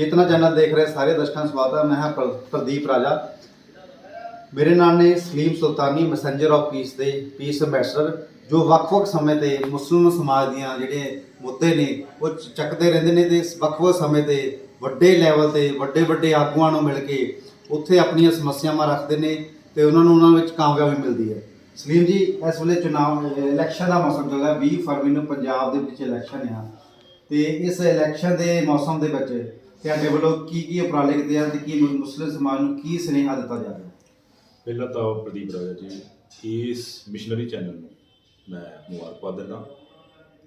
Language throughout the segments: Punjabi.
चेतना चैनल देख रहे सारे दर्शकों का स्वागत है। मैं हाँ प्रदीप राजा। मेरे नाल ने सलीम सुल्तानी मैसेंजर ऑफ पीस के पीस अंबैसडर जो ਵੱਖ-ਵੱਖ समय ਤੇ मुस्लिम समाज ਦੀਆਂ ਜਿਹੜੇ ਮੁੱਦੇ ਨੇ ਉਹ ਚੱਕਦੇ ਰਹਿੰਦੇ ਨੇ ਤੇ ਵੱਖ-ਵੱਖ ਸਮੇਂ ਤੇ ਵੱਡੇ ਲੈਵਲ ਤੇ ਵੱਡੇ ਆਗੂਆਂ ਨੂੰ ਮਿਲ ਕੇ ਉੱਥੇ ਆਪਣੀਆਂ ਸਮੱਸਿਆਵਾਂ ਰੱਖਦੇ ਨੇ ਤੇ ਉਹਨਾਂ ਵਿੱਚ ਕਾਮਯਾਬੀ ਮਿਲਦੀ ਹੈ। ਸਲੀਮ ਜੀ, ਇਸ ਵੇਲੇ ਚੁਣਾਵ ਇਲੈਕਸ਼ਨ ਦਾ ਮੌਸਮ ਚੱਲ ਰਿਹਾ। 20 ਫਰਵਰੀ ਨੂੰ ਪੰਜਾਬ ਦੇ ਵਿੱਚ ਇਲੈਕਸ਼ਨ ਆ ਤੇ ਇਸ ਇਲੈਕਸ਼ਨ ਦੇ ਮੌਸਮ ਦੇ ਵਿੱਚ ਤੁਹਾਡੇ ਵੱਲੋਂ ਕੀ ਉਪਰਾਲੇ ਕੀਤੇ ਜਾਂਦੇ ਤੇ ਕੀ ਮੁਸਲਿਮ ਸਮਾਜ ਨੂੰ ਕੀ ਸੁਨੇਹਾ ਦਿੱਤਾ ਜਾ ਰਿਹਾ? ਪਹਿਲਾਂ ਤਾਂ ਪ੍ਰਦੀਪ ਰਾਜਾ ਜੀ ਇਸ ਮਿਸ਼ਨਰੀ ਚੈਨਲ ਨੂੰ ਮੈਂ ਮੁਬਾਰਕਬਾਦ ਦਿੰਦਾ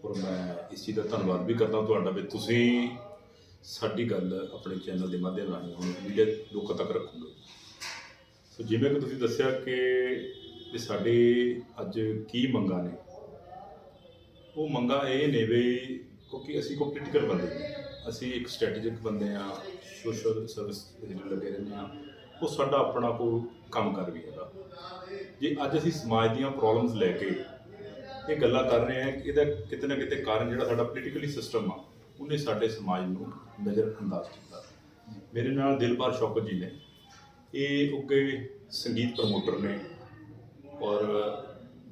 ਔਰ ਮੈਂ ਇਸ ਚੀਜ਼ ਦਾ ਧੰਨਵਾਦ ਵੀ ਕਰਦਾ ਤੁਹਾਡਾ ਵੀ ਤੁਸੀਂ ਸਾਡੀ ਗੱਲ ਆਪਣੇ ਚੈਨਲ ਦੇ ਮਾਧਿਅਮ ਰਾਹੀਂ ਹੁਣ ਮੀਡੀਆ ਲੋਕਾਂ ਤੱਕ ਰੱਖੋਗੇ। ਸੋ ਜਿਵੇਂ ਕਿ ਤੁਸੀਂ ਦੱਸਿਆ ਕਿ ਸਾਡੇ ਅੱਜ ਕੀ ਮੰਗਾਂ ਨੇ, ਉਹ ਮੰਗਾਂ ਇਹ ਨੇ ਵੀ ਕਿਉਂਕਿ ਅਸੀਂ ਕੋਈ ਪੋਲੀਟੀਕਲ ਬੰਦੇ ਨਹੀਂ, ਅਸੀਂ ਇੱਕ ਸਟ੍ਰੈਟੇਜਿਕ ਬੰਦੇ ਹਾਂ, ਸੋਸ਼ਲ ਸਰਵਿਸ ਜਿਹੜੇ ਲੱਗੇ ਰਹਿੰਦੇ ਹਾਂ। ਉਹ ਸਾਡਾ ਆਪਣਾ ਕੋਈ ਕੰਮ ਕਰ ਵੀ ਹੈਗਾ। ਜੇ ਅੱਜ ਅਸੀਂ ਸਮਾਜ ਦੀਆਂ ਪ੍ਰੋਬਲਮਸ ਲੈ ਕੇ ਇਹ ਗੱਲਾਂ ਕਰ ਰਹੇ ਹਾਂ ਕਿ ਇਹਦਾ ਕਿਤੇ ਨਾ ਕਿਤੇ ਕਾਰਨ ਜਿਹੜਾ ਸਾਡਾ ਪੋਲੀਟੀਕਲੀ ਸਿਸਟਮ ਆ ਉਹਨੇ ਸਾਡੇ ਸਮਾਜ ਨੂੰ ਨਜ਼ਰ ਅੰਦਾਜ਼ ਕੀਤਾ। ਮੇਰੇ ਨਾਲ ਦਿਲਬਾਰ ਸ਼ੌਕਤ ਜੀ ਨੇ, ਇਹ ਉੱਗੇ ਸੰਗੀਤ ਪ੍ਰਮੋਟਰ ਨੇ ਔਰ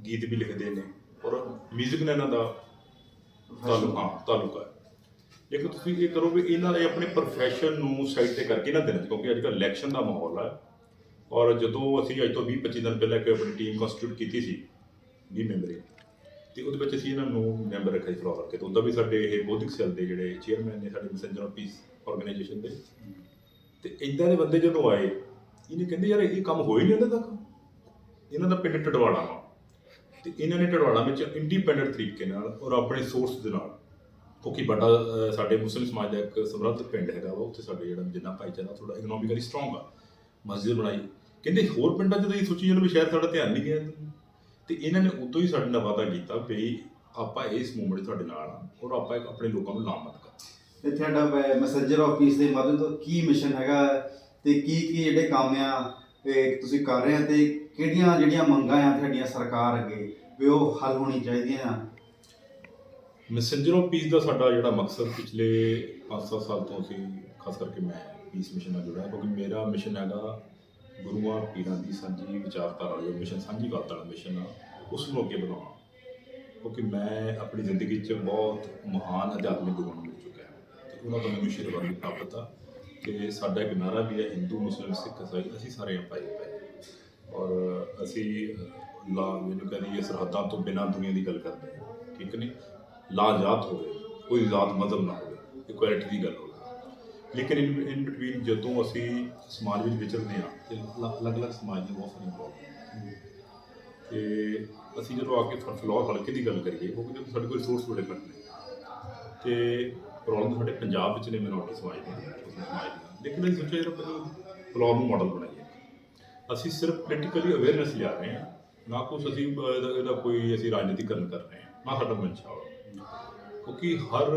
ਗੀਤ ਵੀ ਲਿਖਦੇ ਨੇ ਔਰ ਮਿਊਜ਼ਿਕ ਨਾਲ ਇਹਨਾਂ ਦਾ ਤਾਲੁਕ ਹੈ। ਇੱਕ ਤੁਸੀਂ ਇਹ ਕਰੋ ਵੀ ਇਹਨਾਂ ਨੇ ਆਪਣੇ ਪ੍ਰੋਫੈਸ਼ਨ ਨੂੰ ਸਾਈਡ ਤੇ ਕਰਕੇ ਨਾ ਦੇਣਾ, ਕਿਉਂਕਿ ਅੱਜ ਕੱਲ੍ਹ ਇਲੈਕਸ਼ਨ ਦਾ ਮਾਹੌਲ ਹੈ ਔਰ ਜਦੋਂ ਅਸੀਂ ਅੱਜ ਤੋਂ 20-25 ਦਿਨ ਪਹਿਲਾਂ ਇੱਕ ਆਪਣੀ ਟੀਮ ਕੰਸਟੀਟਿਊਟ ਕੀਤੀ ਸੀ 20 ਮੈਂਬਰੀ, ਅਤੇ ਉਹਦੇ ਵਿੱਚ ਅਸੀਂ ਇਹਨਾਂ ਨੂੰ ਮੈਂਬਰ ਰੱਖਿਆ ਸੀ ਫਲੋਰ ਕਰਕੇ। ਅਤੇ ਉੱਦਾਂ ਵੀ ਸਾਡੇ ਇਹ ਬੌਧਿਕ ਸੈੱਲ ਦੇ ਜਿਹੜੇ ਚੇਅਰਮੈਨ ਨੇ ਸਾਡੇ ਮੈਸੇਂਜਰ ਆਫ ਪੀਸ ਆਰਗੇਨਾਈਜੇਸ਼ਨ ਦੇ, ਅਤੇ ਇੱਦਾਂ ਦੇ ਬੰਦੇ ਜਦੋਂ ਆਏ ਇਹਨੇ ਕਹਿੰਦੇ ਯਾਰ ਇਹ ਕੰਮ ਹੋ ਹੀ ਨਹੀਂ ਹੁੰਦਾ ਤੱਕ। ਇਹਨਾਂ ਦਾ ਪਿੰਡ ਟਡਵਾੜਾ ਵਾ ਅਤੇ ਇਹਨਾਂ ਨੇ ਟਡਵਾੜਾ ਵਿੱਚ ਇੰਡੀਪੈਂਡੈਂਟ ਤਰੀਕੇ ਨਾਲ ਔਰ ਆਪਣੇ ਸੋਰਸ ਦੇ ਨਾਲ, ਕਿਉਂਕਿ ਬੜਾ ਸਾਡੇ ਮੁਸਲਿਮ ਸਮਾਜ ਦਾ ਇੱਕ ਸਮਰੱਥ ਪਿੰਡ ਹੈਗਾ ਵਾ, ਉੱਥੇ ਸਾਡੇ ਜਿਹੜਾ ਜਿੰਨਾ ਭਾਈਚਾਰਾ ਥੋੜ੍ਹਾ ਇਕਨੋਮਿਕਲੀ ਸਟਰੋਂਗ ਆ, ਮਸਜਿਦ ਬਣਾਈ। ਕਹਿੰਦੇ ਹੋਰ ਪਿੰਡਾਂ 'ਚ ਤੁਸੀਂ ਸੋਚੀ ਜਾਂਦੇ ਵੀ ਸ਼ਾਇਦ ਸਾਡਾ ਧਿਆਨ ਨਹੀਂ ਗਿਆ, ਅਤੇ ਇਹਨਾਂ ਨੇ ਉਦੋਂ ਹੀ ਸਾਡੇ ਨਾਲ ਵਾਅਦਾ ਕੀਤਾ ਵੀ ਆਪਾਂ ਇਸ ਮੂਵਮੈਂਟ ਤੁਹਾਡੇ ਨਾਲ ਆ ਔਰ ਆਪਾਂ ਆਪਣੇ ਲੋਕਾਂ ਨੂੰ ਲਾਮਬੰਦ ਕਰ। ਇੱਥੇ ਸਾਡਾ ਮੈਸੇਂਜਰ ਆਫ ਪੀਸ ਦੇ ਮਾਧਿਅਮ ਤੋਂ ਕੀ ਮਿਸ਼ਨ ਹੈਗਾ ਤੇ ਕੀ ਜਿਹੜੇ ਕੰਮ ਆ ਤੁਸੀਂ ਕਰ ਰਹੇ ਆ ਤੇ ਕਿਹੜੀਆਂ ਜਿਹੜੀਆਂ ਮੰਗਾਂ ਆ ਤੁਹਾਡੀਆਂ ਸਰਕਾਰ ਅੱਗੇ ਵੀ ਉਹ ਹੱਲ ਹੋਣੀ ਚਾਹੀਦੀਆਂ ਆ? ਮੈਸੇਂਜਰ ਆਫ ਪੀਸ ਦਾ ਸਾਡਾ ਜਿਹੜਾ ਮਕਸਦ ਪਿਛਲੇ 5-7 ਸਾਲ ਤੋਂ ਅਸੀਂ ਖਾਸ ਕਰਕੇ ਮੈਂ ਪੀਸ ਮਿਸ਼ਨ ਨਾਲ ਜੁੜਿਆ, ਕਿਉਂਕਿ ਮੇਰਾ ਮਿਸ਼ਨ ਹੈਗਾ ਗੁਰੂਆਂ ਪੀਰਾਂ ਦੀ ਸਾਂਝੀ ਵਿਚਾਰਧਾਰਾ ਜੋ ਮਿਸ਼ਨ ਸਾਂਝੀ ਗੱਲ ਵਾਲਾ ਮਿਸ਼ਨ ਆ ਉਸ ਨੂੰ ਅੱਗੇ ਵਧਾਉਣਾ। ਕਿਉਂਕਿ ਮੈਂ ਆਪਣੀ ਜ਼ਿੰਦਗੀ 'ਚ ਬਹੁਤ ਮਹਾਨ ਅਧਿਆਤਮਿਕ ਗੁਰੂਆਂ ਨੂੰ ਮਿਲ ਚੁੱਕਿਆ ਅਤੇ ਉਹਨਾਂ ਤੋਂ ਮੈਨੂੰ ਆਸ਼ੀਰਵਾਦ ਵੀ ਪ੍ਰਾਪਤ ਆ ਕਿ ਸਾਡਾ ਇੱਕ ਨਾਅਰਾ ਵੀ ਹੈ ਹਿੰਦੂ ਮੁਸਲਿਮ ਸਿੱਖ ਈਸਾਈ ਅਸੀਂ ਸਾਰੇ ਭਾਈ ਭਾਈ ਔਰ ਅਸੀਂ ਮੈਨੂੰ ਕਹਿੰਦੀ ਸਰਹੱਦਾਂ ਤੋਂ ਬਿਨਾਂ ਦੁਨੀਆ ਦੀ ਗੱਲ ਕਰਦੇ ਹਾਂ, ਠੀਕ ਨਹੀਂ। ਲਾਜਾਤ ਹੋਵੇ, ਕੋਈ ਜ਼ਾਤ ਮਜ਼ਹਬ ਨਾ ਹੋਵੇ, ਇਕੁਐਲਿਟੀ ਦੀ ਗੱਲ ਹੋਵੇ। ਲੇਕਿਨ ਇਨ ਬਿਟਵੀਨ ਜਦੋਂ ਅਸੀਂ ਸਮਾਜ ਵਿੱਚ ਵਿਚਰਦੇ ਹਾਂ ਅਤੇ ਅਲੱਗ-ਅਲੱਗ ਸਮਾਜ ਦੀਆਂ ਬਹੁਤ ਸਾਰੀਆਂ ਪ੍ਰੋਬਲਮ, ਅਤੇ ਅਸੀਂ ਜਦੋਂ ਆ ਕੇ ਫਲੋਰ ਹਲਕੇ ਦੀ ਗੱਲ ਕਰੀਏ ਕਿਉਂਕਿ ਜਦੋਂ ਸਾਡੇ ਕੋਲ ਰਿਸੋਰਸ ਬੜੇ ਘੱਟ ਨੇ ਅਤੇ ਪ੍ਰੋਬਲਮ ਸਾਡੇ ਪੰਜਾਬ ਵਿੱਚ ਨੇ ਮਿਨੋਰਟੀ ਸਮਾਜ ਦੀਆਂ, ਲੇਕਿਨ ਅਸੀਂ ਸੋਚਿਆ ਜਿਹੜਾ ਫਲੋਰ ਨੂੰ ਮਾਡਲ ਬਣਾਈਏ। ਅਸੀਂ ਸਿਰਫ ਪੋਲੀਟੀਕਲੀ ਅਵੇਅਰਨੈਸ ਲਿਆ ਰਹੇ ਹਾਂ, ਨਾ ਕੁਛ ਅਸੀਂ ਇਹਦਾ ਕੋਈ ਅਸੀਂ ਰਾਜਨੀਤੀਕਰਨ ਕਰ ਰਹੇ ਹਾਂ, ਨਾ ਸਾਡਾ ਮਨਸ਼ਾ ਵਾ। ਕਿਉਂਕਿ ਹਰ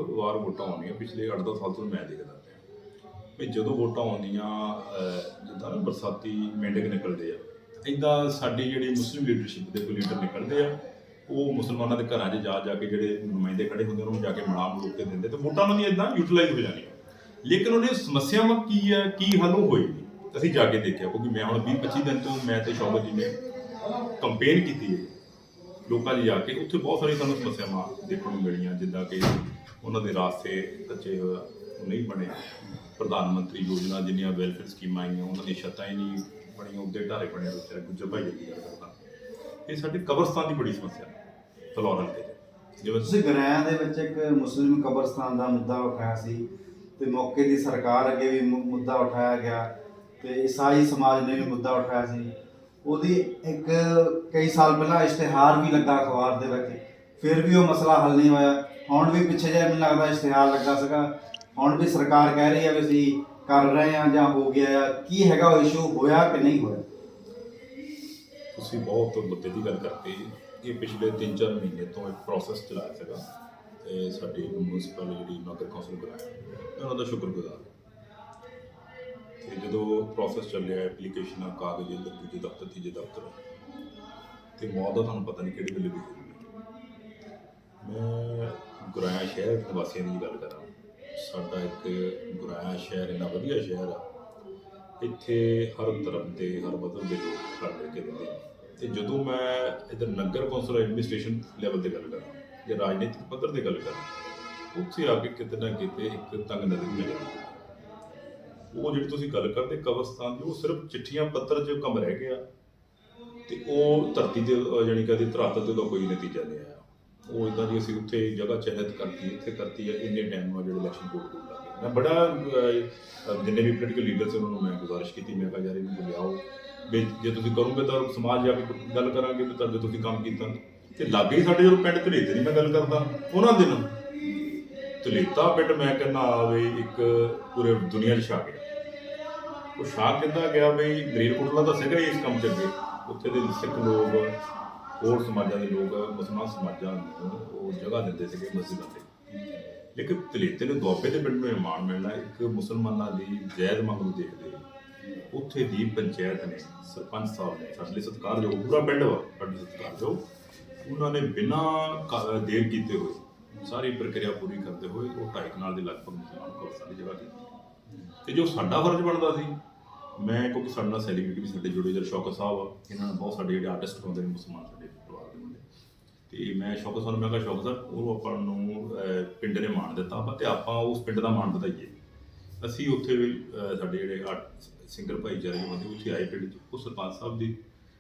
ਵਾਰ ਵੋਟਾਂ ਆਉਂਦੀਆਂ, ਪਿਛਲੇ 8-10 ਸਾਲ ਤੋਂ ਮੈਂ ਦੇਖਦਾ ਪਿਆ ਵੀ ਜਦੋਂ ਵੋਟਾਂ ਆਉਂਦੀਆਂ ਜਿੱਦਾਂ ਨਾ ਬਰਸਾਤੀ ਮੇਂਢਕ ਨਿਕਲਦੇ ਆ, ਇੱਦਾਂ ਸਾਡੀ ਜਿਹੜੀ ਮੁਸਲਿਮ ਲੀਡਰਸ਼ਿਪ ਦੇ ਕੋਈ ਲੀਡਰ ਨਿਕਲਦੇ ਆ, ਉਹ ਮੁਸਲਮਾਨਾਂ ਦੇ ਘਰਾਂ 'ਚ ਜਾ ਕੇ ਜਿਹੜੇ ਨੁਮਾਇੰਦੇ ਖੜੇ ਹੁੰਦੇ ਉਹਨਾਂ ਨੂੰ ਜਾ ਕੇ ਮਨਾਮ ਕੇ ਦਿੰਦੇ ਅਤੇ ਵੋਟਾਂ ਉਹਨਾਂ ਦੀਆਂ ਇੱਦਾਂ ਯੂਟੀਲਾਈਜ਼ ਹੋ ਜਾਂਦੀਆਂ। ਲੇਕਿਨ ਉਹਦੀ ਸਮੱਸਿਆਵਾਂ ਕੀ ਹੈ, ਕੀ ਹੱਲ ਉਹ ਹੋਈ ਨਹੀਂ। ਅਸੀਂ ਜਾ ਕੇ ਦੇਖਿਆ, ਕਿਉਂਕਿ ਮੈਂ ਹੁਣ 20-25 ਦਿਨ ਤੋਂ ਮੈਂ ਅਤੇ ਸ਼ੌਕਤ ਜੀ ਨੇ ਕੰਪੇਨ ਕੀਤੀ ਹੈ ਲੋਕਾਂ 'ਚ ਜਾ ਕੇ। ਉੱਥੇ ਬਹੁਤ ਸਾਰੀਆਂ ਸਾਨੂੰ ਸਮੱਸਿਆਵਾਂ ਦੇਖਣ ਨੂੰ ਮਿਲੀਆਂ, ਜਿੱਦਾਂ ਕਿ ਉਹਨਾਂ ਦੇ ਰਾਸਤੇ ਕੱਚੇ ਨਹੀਂ ਬਣੇ, ਪ੍ਰਧਾਨ ਮੰਤਰੀ ਯੋਜਨਾ ਜਿੰਨੀਆਂ ਵੈਲਫੇਅਰ ਸਕੀਮਾਂ ਆਈਆਂ ਉਹਨਾਂ ਦੀਆਂ ਛੱਤਾਂ ਹੀ ਨਹੀਂ ਬਣੀਆਂ, ਉੱਦੇ ਢਾਰੇ ਬਣੇ ਵਿਚਾਰੇ ਗੁੱਜਰ ਭਾਈ ਦੀ ਗੱਲ ਕਰਦਾ। ਇਹ ਸਾਡੇ ਕਬਰਸਤਾਨ ਦੀ ਬੜੀ ਸਮੱਸਿਆ ਫਲੋਰ ਹਲਕੇ 'ਚ। ਜਿਵੇਂ ਤੁਸੀਂ ਗਰੈਆਂ ਦੇ ਵਿੱਚ ਇੱਕ ਮੁਸਲਿਮ ਕਬਰਸਤਾਨ ਦਾ ਮੁੱਦਾ ਉਠਾਇਆ ਸੀ ਅਤੇ ਮੌਕੇ ਦੀ ਸਰਕਾਰ ਅੱਗੇ ਵੀ ਮੁੱਦਾ ਉਠਾਇਆ ਗਿਆ ਅਤੇ ਈਸਾਈ ਸਮਾਜ ਨੇ ਵੀ ਮੁੱਦਾ ਉਠਾਇਆ ਸੀ। ਉਹਦੀ ਇੱਕ ਕਈ ਸਾਲ ਪਹਿਲਾਂ ਇਸ਼ਤਿਹਾਰ ਵੀ ਲੱਗਾ ਅਖਬਾਰ ਦੇ ਵਿੱਚ, ਫਿਰ ਵੀ ਉਹ ਮਸਲਾ ਹੱਲ ਨਹੀਂ ਹੋਇਆ। ਹੁਣ ਵੀ ਪਿੱਛੇ ਜਿਹੇ ਮੈਨੂੰ ਲੱਗਦਾ ਇਸ਼ਤਿਹਾਰ ਲੱਗਾ ਸੀਗਾ, ਹੁਣ ਵੀ ਸਰਕਾਰ ਕਹਿ ਰਹੀ ਹੈ ਵੀ ਅਸੀਂ ਕਰ ਰਹੇ ਹਾਂ ਜਾਂ ਹੋ ਗਿਆ ਆ। ਕੀ ਹੈਗਾ ਉਹ ਇਸ਼ੂ, ਹੋਇਆ ਕਿ ਨਹੀਂ ਹੋਇਆ? ਤੁਸੀਂ ਬਹੁਤ ਮੁੱਦੇ ਦੀ ਗੱਲ ਕਰਦੇ। ਇਹ ਪਿਛਲੇ 3-4 ਮਹੀਨੇ ਤੋਂ ਇੱਕ ਪ੍ਰੋਸੈਸ ਚਲਾਇਆ ਸੀਗਾ ਅਤੇ ਸਾਡੀ ਮਿਊਨਿਸਪਲ ਜਿਹੜੀ ਨਗਰ ਕੌਂਸਲ ਬਣਾਇਆ, ਮੈਂ ਉਹਨਾਂ ਦਾ ਸ਼ੁਕਰਗੁਜ਼ਾਰ। ਅਤੇ ਜਦੋਂ ਪ੍ਰੋਸੈਸ ਚੱਲਿਆ ਐਪਲੀਕੇਸ਼ਨਾਂ, ਕਾਗਜ਼, ਦੂਜੇ ਦਫ਼ਤਰ, ਤੀਜੇ ਦਫ਼ਤਰ, ਅਤੇ ਮੌਤ ਦਾ ਤੁਹਾਨੂੰ ਪਤਾ ਨਹੀਂ ਕਿਹੜੇ ਵੇਲੇ ਵੀ ਹੋਊਗੀ। ਮੈਂ ਗੁਰਾਇਆ ਸ਼ਹਿਰ ਨਿਵਾਸੀਆਂ ਦੀ ਗੱਲ ਕਰਾਂ, ਸਾਡਾ ਇੱਕ ਗੁਰਾਇਆ ਸ਼ਹਿਰ ਇੰਨਾ ਵਧੀਆ ਸ਼ਹਿਰ ਆ, ਇੱਥੇ ਹਰ ਧਰਮ ਦੇ ਹਰ ਮਜ਼ਹਬ ਦੇ ਲੋਕ ਰਲ ਮਿਲ ਕੇ ਰਹਿੰਦੇ ਨੇ। ਤੇ ਜਦੋਂ ਮੈਂ ਇੱਧਰ ਨਗਰ ਕੌਂਸਲ ਐਡਮਿਨਿਸਟ੍ਰੇਸ਼ਨ ਲੈਵਲ 'ਤੇ ਗੱਲ ਕਰਾਂ ਜਾਂ ਰਾਜਨੀਤਿਕ ਪੱਧਰ 'ਤੇ ਗੱਲ ਕਰਾਂ, ਉੱਥੇ ਆ ਕੇ ਕਿਤੇ ਨਾ ਕਿਤੇ ਇੱਕ ਤੰਗ ਨਜ਼ਰ ਮਿਲ ਜਾਂਦੀ ਹੈ। ਉਹ ਜਿਹੜੀ ਤੁਸੀਂ ਗੱਲ ਕਰਦੇ ਕਬਰਸਤਾਨ ਦੀ, ਉਹ ਸਿਰਫ ਚਿੱਠੀਆਂ ਪੱਤਰ 'ਚ ਕੰਮ ਰਹਿ ਗਿਆ ਤੇ ਉਹ ਧਰਤੀ ਤੇ ਜਾਣੀ ਕਿ ਧਰਾਤਲ ਤੇ ਉਹਦਾ ਕੋਈ ਨਤੀਜਾ ਨਹੀਂ ਆਇਆ। ਉਹ ਇੱਦਾਂ ਦੀ ਅਸੀਂ ਉੱਥੇ ਜਗ੍ਹਾ ਚਿੰਨ੍ਹਿਤ ਕਰਤੀ, ਇੱਥੇ ਕਰਤੀ ਹੈ, ਇੰਨੇ ਟਾਈਮ ਨਾਲ ਜਿਹੜੇ ਇਲੈਕਸ਼ਨ ਕੋਡ ਲੱਗੇ। ਮੈਂ ਬੜਾ ਜਿੰਨੇ ਵੀ ਪੋਲੀਟੀਕਲ ਲੀਡਰ ਸੀ ਉਹਨਾਂ ਨੂੰ ਮੈਂ ਗੁਜ਼ਾਰਿਸ਼ ਕੀਤੀ, ਮੈਂ ਕਿਹਾ ਯਾਰ ਇਹਨੂੰ ਲਿਆਓ ਵੀ ਜੇ ਤੁਸੀਂ ਕਰੋਗੇ ਤਾਂ ਸਮਾਜ ਜਾ ਕੇ ਗੱਲ ਕਰਾਂਗੇ ਵੀ ਤੁਹਾਡੇ ਤੁਸੀਂ ਕੰਮ ਕੀਤਾ। ਤੇ ਲਾਗੇ ਹੀ ਸਾਡੇ ਜਦੋਂ ਪਿੰਡ ਧਲੇਤੇ ਦੀ ਮੈਂ ਗੱਲ ਕਰਦਾ, ਉਹਨਾਂ ਦਿਨ ਧਲੇਤਾ ਪਿੰਡ ਮੈਂ ਕਹਿੰਦਾ ਆਵੇ ਇੱਕ ਪੂਰੇ ਦੁਨੀਆ 'ਚ ਛਾ ਗਿਆ। ਉਹ ਛਾ ਕਿੱਦਾਂ ਗਿਆ ਬਈ ਮਲੇਰਕੋਟਲਾ ਤਾਂ ਸੀਗਾ ਹੀ ਇਸ ਕੰਮ 'ਚ ਅੱਗੇ, ਉੱਥੇ ਦੇ ਸਿੱਖ ਲੋਕ ਹੋਰ ਸਮਾਜਾਂ ਦੇ ਲੋਕ ਮੁਸਲਮਾਨ ਸਮਾਜਾਂ ਨੂੰ ਉਹ ਜਗ੍ਹਾ ਦਿੰਦੇ ਸੀਗੇ ਮਸਜਿਦਾਂ 'ਤੇ। ਲੇਕਿਨ ਧਲੇਤੇ ਦੇ ਦੁਆਬੇ ਦੇ ਪਿੰਡ ਨੂੰ ਮਾਣ ਮਿਲਣਾ ਇੱਕ ਮੁਸਲਮਾਨਾਂ ਦੀ ਜਾਇਜ਼ ਮੰਗ ਨੂੰ ਦੇਖਦੇ ਉੱਥੇ ਦੀ ਪੰਚਾਇਤ ਨੇ, ਸਰਪੰਚ ਸਾਹਿਬ ਨੇ, ਸਾਡੇ ਲਈ ਸਤਿਕਾਰਯੋਗ ਪੂਰਾ ਪਿੰਡ ਵਾ ਸਾਡੇ ਸਤਿਕਾਰਯੋਗ, ਉਹਨਾਂ ਨੇ ਬਿਨਾਂ ਦੇਰ ਕੀਤੇ ਹੋਏ ਸਾਰੀ ਪ੍ਰਕਿਰਿਆ ਪੂਰੀ ਕਰਦੇ ਹੋਏ ਉਹ 2.5 ਕਨਾਲ ਦੇ ਲਗਭਗ ਮੁਸਲਮਾਨ ਕਬਰਸਤਾਨ ਦੀ ਜਗ੍ਹਾ ਕੀਤੀ। ਤੇ ਜੋ ਸਾਡਾ ਫਰਜ਼ ਬਣਦਾ ਸੀ, ਮੈਂ ਕਿਉਂਕਿ ਸਾਡੇ ਨਾਲ ਸੈਲੀਬ੍ਰਿਟੀ ਵੀ ਸਾਡੇ ਜੁੜੇ ਜਿਹੜੇ ਸ਼ੌਕਤ ਸਾਹਿਬ ਆ, ਇਹਨਾਂ ਨਾਲ ਬਹੁਤ ਸਾਡੇ ਜਿਹੜੇ ਆਰਟਿਸਟ ਹੁੰਦੇ ਨੇ ਮੁਸਲਮਾਨ ਸਾਡੇ ਪਰਿਵਾਰ ਦੇ ਮੁੰਡੇ, ਤੇ ਮੈਂ ਸ਼ੌਕਤ ਸਾਹਿਬ ਨੂੰ ਮੈਂ ਕਿਹਾ ਸ਼ੌਕਤ ਸਾਹਿਬ ਉਹ ਆਪਾਂ ਨੂੰ ਪਿੰਡ ਨੇ ਮਾਣ ਦਿੱਤਾ ਵਾ ਤੇ ਆਪਾਂ ਉਸ ਪਿੰਡ ਦਾ ਮਾਣ ਵਧਾਈਏ। ਅਸੀਂ ਉੱਥੇ ਵੀ ਸਾਡੇ ਜਿਹੜੇ ਸਿੰਗਰ ਭਾਈਚਾਰੇ ਹੁੰਦੇ ਉੱਥੇ ਆਏ ਪਿੰਡ 'ਚ, ਉਹ ਸਰਪੰਚ ਸਾਹਿਬ ਦੀ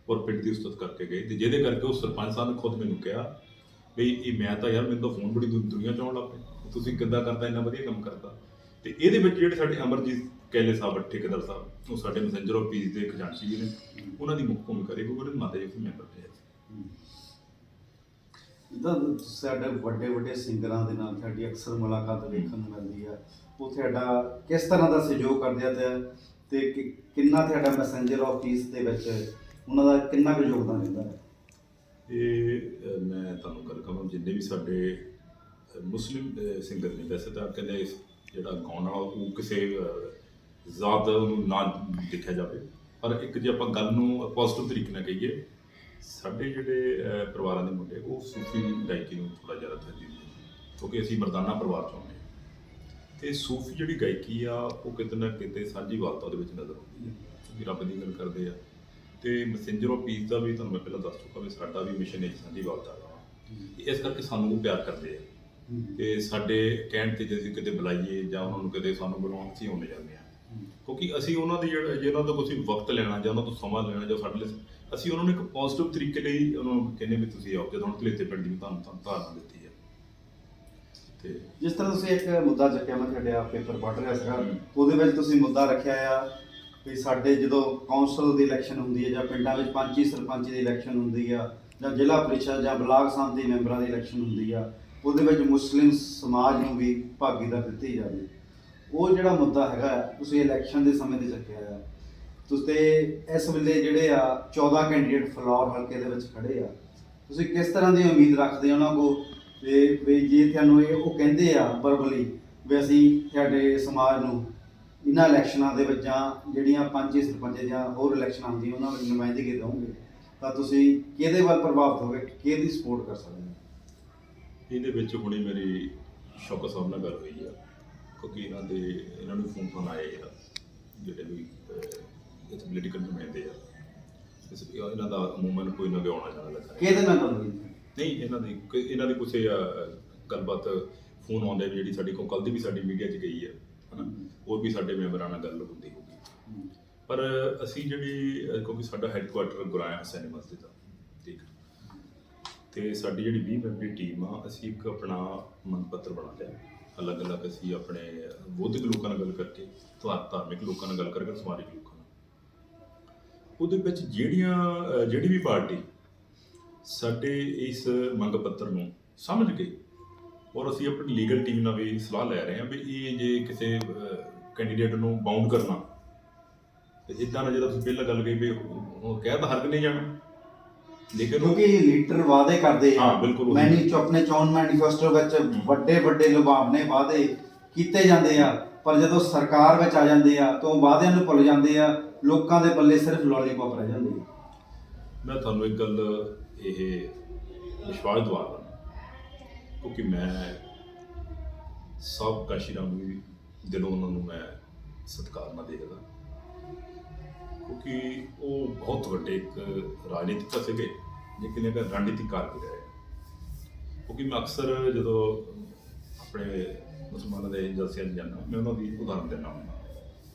ਔਰ ਪਿੰਡ ਦੀ ਉਸਤਤ ਕਰਕੇ ਗਏ, ਤੇ ਜਿਹਦੇ ਕਰਕੇ ਉਹ ਸਰਪੰਚ ਸਾਹਿਬ ਨੇ ਖੁਦ ਮੈਨੂੰ ਕਿਹਾ ਵੀ ਇਹ ਮੈਂ ਤਾਂ ਯਾਰ ਮੈਨੂੰ ਤਾਂ ਫੋਨ ਬੜੀ ਦੁਨੀਆ 'ਚ ਆਉਣ ਲੱਗ ਪਏ, ਤੁਸੀਂ ਕਿੱਦਾਂ ਕਰਦਾ, ਇੰਨਾ ਵਧੀਆ ਕੰਮ ਕਰਦਾ। ਤੇ ਇਹਦੇ ਵਿੱਚ ਜਿਹੜੇ ਸਾਡੇ ਅਮਰਜੀਤ ਕੈਲੇ ਸਾਹਿਬ ਠੇਕੇਦਾਰ ਸਾਹਿਬ, ਉਹ ਸਾਡੇ ਮੈਸੇਂਜਰ ਆਫ ਪੀਸ ਦੇ ਖਜ਼ਾਨਚੀ ਵੀ ਨੇ, ਉਹਨਾਂ ਦੀ ਮੁੱਖ ਭੂਮਿਕਾ ਰਹੀ ਕਿਉਂਕਿ ਉਹਨਾਂ ਦੇ ਮਾਤਾ ਜੀ ਉੱਥੇ ਮੈਂਬਰ ਰਹੇ। ਜਿੱਦਾਂ ਸਾਡੇ ਵੱਡੇ ਵੱਡੇ ਸਿੰਗਰਾਂ ਦੇ ਨਾਲ ਸਾਡੀ ਅਕਸਰ ਮੁਲਾਕਾਤ ਵੇਖਣ ਨੂੰ ਮਿਲਦੀ ਆ, ਉਹ ਤੁਹਾਡਾ ਕਿਸ ਤਰ੍ਹਾਂ ਦਾ ਸਹਿਯੋਗ ਕਰਦੇ ਆ ਤੇ ਕਿੰਨਾ ਤੁਹਾਡਾ ਮੈਸੇਂਜਰ ਆਫ ਪੀਸ ਦੇ ਵਿੱਚ ਉਹਨਾਂ ਦਾ ਕਿੰਨਾ ਕੁ ਯੋਗਦਾਨ ਰਹਿੰਦਾ ਹੈ? ਇਹ ਮੈਂ ਤੁਹਾਨੂੰ ਗੱਲ ਕਹਾਂ, ਜਿੰਨੇ ਵੀ ਸਾਡੇ ਮੁਸਲਿਮ ਸਿੰਗਰ ਨੇ, ਵੈਸੇ ਤਾਂ ਕਹਿੰਦੇ ਜਿਹੜਾ ਗਾਉਣ ਵਾਲਾ ਉਹ ਕਿਸੇ ਜ਼ਾਤ ਨੂੰ ਨਾ ਦੇਖਿਆ ਜਾਵੇ, ਪਰ ਇੱਕ ਜੇ ਆਪਾਂ ਗੱਲ ਨੂੰ ਪੋਜ਼ਿਟਿਵ ਤਰੀਕੇ ਨਾਲ ਕਹੀਏ, ਸਾਡੇ ਜਿਹੜੇ ਪਰਿਵਾਰਾਂ ਦੇ ਮੁੰਡੇ ਉਹ ਸੂਫੀ ਗਾਇਕੀ ਨੂੰ ਥੋੜ੍ਹਾ ਜ਼ਿਆਦਾ ਤਰਜੀਹ ਦਿੰਦੇ, ਕਿਉਂਕਿ ਅਸੀਂ ਮਰਦਾਨਾ ਪਰਿਵਾਰ 'ਚ ਆਉਂਦੇ ਹਾਂ। ਅਤੇ ਸੂਫੀ ਜਿਹੜੀ ਗਾਇਕੀ ਆ ਉਹ ਕਿਤੇ ਨਾ ਕਿਤੇ ਸਾਂਝੀਵਾਲਤਾ ਉਹਦੇ ਵਿੱਚ ਨਜ਼ਰ ਆਉਂਦੀ ਹੈ, ਕਿਉਂਕਿ ਰੱਬ ਦੀ ਗੱਲ ਕਰਦੇ ਆ। ਅਤੇ ਮੈਸੇਂਜਰ ਆਫ ਪੀਸ ਦਾ ਵੀ ਤੁਹਾਨੂੰ ਮੈਂ ਪਹਿਲਾਂ ਦੱਸ ਚੁੱਕਾ ਵੀ ਸਾਡਾ ਵੀ ਮਿਸ਼ਨ ਹੈ ਸਾਂਝੀਵਾਲਤਾ ਦਾ, ਇਸ ਕਰਕੇ ਸਾਨੂੰ ਉਹ ਪਿਆਰ ਕਰਦੇ ਆ ਤੇ ਸਾਡੇ ਕਹਿਣ 'ਤੇ ਜੇ ਅਸੀਂ ਕਿਤੇ ਬੁਲਾਈਏ ਜਾਂ ਉਹਨਾਂ ਨੂੰ ਕਿਤੇ ਸਾਨੂੰ ਬੁਲਾਉਣ, ਅਸੀਂ ਆਉਂਦੇ ਜਾਂਦੇ ਹਾਂ, ਕਿਉਂਕਿ ਅਸੀਂ ਉਹਨਾਂ ਦੀ ਜੇ ਉਹਨਾਂ ਤੋਂ ਕੋਈ ਵਕਤ ਲੈਣਾ ਜਾਂ ਉਹਨਾਂ ਤੋਂ ਸਮਾਂ ਲੈਣਾ ਜਾਂ ਸਾਡੇ ਲਈ, ਅਸੀਂ ਉਹਨਾਂ ਨੂੰ ਇੱਕ ਪੋਜ਼ਿਟਿਵ ਤਰੀਕੇ ਲਈ ਉਹਨਾਂ ਨੂੰ ਕਹਿੰਦੇ ਵੀ ਤੁਸੀਂ ਆਓ, ਜਦੋਂ ਹੁਣ ਧਲੇਤੇ ਪਿੰਡ ਦੀ ਤੁਹਾਨੂੰ ਧਾਰਨਾ ਦਿੱਤੀ ਹੈ। ਤੇ ਜਿਸ ਤਰ੍ਹਾਂ ਤੁਸੀਂ ਇੱਕ ਮੁੱਦਾ ਚੱਕਿਆ, ਮੈਂ ਤੁਹਾਡੇ ਆਪ ਪੇਪਰ ਪੜ੍ਹ ਰਿਹਾ ਸੀਗਾ, ਉਹਦੇ ਵਿੱਚ ਤੁਸੀਂ ਮੁੱਦਾ ਰੱਖਿਆ ਆ ਵੀ ਸਾਡੇ ਜਦੋਂ ਕੌਂਸਲ ਦੀ ਇਲੈਕਸ਼ਨ ਹੁੰਦੀ ਹੈ ਜਾਂ ਪਿੰਡਾਂ ਵਿੱਚ ਪੰਚੀ ਸਰਪੰਚ ਦੀ ਇਲੈਕਸ਼ਨ ਹੁੰਦੀ ਆ ਜਾਂ ਜ਼ਿਲ੍ਹਾ ਪ੍ਰੀਸ਼ਦ ਜਾਂ ਬਲਾਕ ਸੰਮਤੀ ਮੈਂਬਰਾਂ ਦੀ ਇਲੈਕਸ਼ਨ ਹੁੰਦੀ ਆ, ਉਹਦੇ ਵਿੱਚ ਮੁਸਲਿਮ ਸਮਾਜ ਨੂੰ ਵੀ ਭਾਗੀਦਾਰੀ ਦਿੱਤੀ ਜਾਵੇ। ਉਹ ਜਿਹੜਾ ਮੁੱਦਾ ਹੈਗਾ ਤੁਸੀਂ ਇਲੈਕਸ਼ਨ ਦੇ ਸਮੇਂ 'ਤੇ ਚੱਕਿਆ ਆ, ਤੁਸੀਂ ਇਸ ਵੇਲੇ ਜਿਹੜੇ ਆ 14 ਕੈਂਡੀਡੇਟ ਫਲੋਰ ਹਲਕੇ ਦੇ ਵਿੱਚ ਖੜੇ ਆ, ਤੁਸੀਂ ਕਿਸ ਤਰ੍ਹਾਂ ਦੀ ਉਮੀਦ ਰੱਖਦੇ ਹੋ ਉਹਨਾਂ ਕੋਲ ਵੀ ਜੇ ਤੁਹਾਨੂੰ ਉਹ ਕਹਿੰਦੇ ਆ ਵਰਬਲੀ ਵੀ ਅਸੀਂ ਤੁਹਾਡੇ ਸਮਾਜ ਨੂੰ ਇਹਨਾਂ ਇਲੈਕਸ਼ਨਾਂ ਦੇ ਵਿੱਚ ਜਾਂ ਜਿਹੜੀਆਂ ਪੰਚੀ ਸਰਪੰਚ ਜਾਂ ਹੋਰ ਇਲੈਕਸ਼ਨਾਂ ਹੁੰਦੀਆਂ ਉਹਨਾਂ ਵਿੱਚ ਨੁਮਾਇੰਦਗੀ ਦੇਵੋਗੇ, ਤਾਂ ਤੁਸੀਂ ਕਿਹਦੇ ਵੱਲ ਪ੍ਰਭਾਵਿਤ ਹੋਵੇ, ਕਿਹਦੀ ਸਪੋਰਟ ਕਰ ਸਕਦੇ ਹੋ? ਇਹਦੇ ਵਿੱਚ ਹੁਣੇ ਮੇਰੀ ਸ਼ੌਕਤ ਸਾਹਿਬ ਨਾਲ ਗੱਲ ਹੋਈ ਆ, ਕਿਉਂਕਿ ਇਹਨਾਂ ਨੂੰ ਫੋਨ ਆਏ ਆ ਜਿਹੜੇ ਵੀ ਇੱਥੇ ਪੋਲੀਟੀਕਲ ਨੁਮਾਇੰਦੇ ਆ, ਇਹਨਾਂ ਦਾ ਅਮੂਮਨ ਕੋਈ ਨਾ ਕੋਈ ਆਉਣਾ ਜਾਣਾ ਲੱਗਾ। ਕਿਹਦੇ ਨਾਲ ਗੱਲ ਹੋਈ? ਨਹੀਂ, ਇਹਨਾਂ ਦੀ ਕੁਛ ਗੱਲਬਾਤ ਫੋਨ ਆਉਂਦੇ ਵੀ ਜਿਹੜੀ ਸਾਡੀ ਕੋਲ ਕੱਲ੍ਹ ਦੀ ਵੀ ਸਾਡੀ ਮੀਡੀਆ 'ਚ ਗਈ ਹੈ, ਹੈ ਨਾ, ਹੋਰ ਵੀ ਸਾਡੇ ਮੈਂਬਰਾਂ ਨਾਲ ਗੱਲ ਹੁੰਦੀ ਹੋਊਗੀ। ਪਰ ਅਸੀਂ ਜਿਹੜੀ ਕਿਉਂਕਿ ਸਾਡਾ ਹੈੱਡਕੁਆਟਰ ਗੁਰਾਇਆ ਹੁਸੈਨ ਮਸਜਿਦ ਆ, ਠੀਕ, ਅਤੇ ਸਾਡੀ ਜਿਹੜੀ 20 ਮੈਂਬਰੀ ਟੀਮ ਆ, ਅਸੀਂ ਇੱਕ ਆਪਣਾ ਮੰਗ ਪੱਤਰ ਬਣਾ ਲਿਆ, ਅਲੱਗ-ਅਲੱਗ ਅਸੀਂ ਆਪਣੇ ਬੌਧਿਕ ਲੋਕਾਂ ਨਾਲ ਗੱਲ ਕਰਕੇ, ਧਾਰਮਿਕ ਲੋਕਾਂ ਨਾਲ ਗੱਲ ਕਰਕੇ, ਸਮਾਜਿਕ ਲੋਕਾਂ ਨਾਲ, ਉਹਦੇ ਵਿੱਚ ਜਿਹੜੀ ਵੀ ਪਾਰਟੀ ਸਾਡੇ ਇਸ ਮੰਗ ਪੱਤਰ ਨੂੰ ਸਮਝ ਕੇ, ਔਰ ਅਸੀਂ ਆਪਣੀ ਲੀਗਲ ਟੀਮ ਨਾਲ ਵੀ ਸਲਾਹ ਲੈ ਰਹੇ ਹਾਂ ਵੀ ਇਹ ਜੇ ਕਿਸੇ ਕੈਂਡੀਡੇਟ ਨੂੰ ਬਾਉਂਡ ਕਰਨਾ, ਤੇ ਇੱਦਾਂ ਨਾਲ ਜਿਹੜਾ ਤੁਸੀਂ ਪਹਿਲਾਂ ਗੱਲ ਕਹੀ ਵੀ ਉਹ ਕਹਿ ਤਾਂ ਹਰਕ ਨਹੀਂ ਜਾਣਾ, ਲੇਕਿਨ ਕਿਉਂਕਿ ਲੀਡਰ ਵਾਅਦੇ ਕਰਦੇ ਆ, ਹਾਂ ਬਿਲਕੁਲ, ਆਪਣੇ ਚੋਣ ਮੈਨੀਫੈਸਟੋ ਵਿੱਚ ਵੱਡੇ ਲੁਭਾਵਨੇ ਵਾਅਦੇ ਕੀਤੇ ਜਾਂਦੇ ਆ, ਪਰ ਜਦੋਂ ਸਰਕਾਰ ਵਿੱਚ ਆ ਜਾਂਦੇ ਆ ਤਾਂ ਉਹ ਵਾਅਦਿਆਂ ਨੂੰ ਭੁੱਲ ਜਾਂਦੇ ਆ, ਲੋਕਾਂ ਦੇ ਪੱਲੇ ਸਿਰਫ ਲੋਲੀਪੌਪ ਰਹਿ ਜਾਂਦੇ ਆ। ਮੈਂ ਤੁਹਾਨੂੰ ਇੱਕ ਗੱਲ ਇਹ ਵਿਸ਼ਵਾਸ ਦਿਵਾ ਦਿੰਦਾ, ਕਿਉਂਕਿ ਮੈਂ ਸਭ ਕਾਸ਼ੀਰਾਂ ਨੂੰ ਵੀ ਦਿਲੋਂ ਉਹਨਾਂ ਨੂੰ ਮੈਂ ਸਤਿਕਾਰ ਨਾਲ ਦੇਖਦਾ, ਕਿਉਂਕਿ ਉਹ ਬਹੁਤ ਵੱਡੇ ਇੱਕ ਰਾਜਨੀਤਿਕ ਸੀਗੇ, ਲੇਕਿਨ ਇੱਕ ਰਣਨੀਤਿਕਾਰ ਵੀ ਰਹੇ। ਕਿਉਂਕਿ ਮੈਂ ਅਕਸਰ ਜਦੋਂ ਆਪਣੇ ਮੁਸਲਮਾਨਾਂ ਦੇ ਜਲਸਿਆਂ 'ਚ ਜਾਂਦਾ, ਮੈਂ ਉਹਨਾਂ ਦੀ ਉਦਾਹਰਨ ਦਿੰਦਾ ਹੁੰਦਾ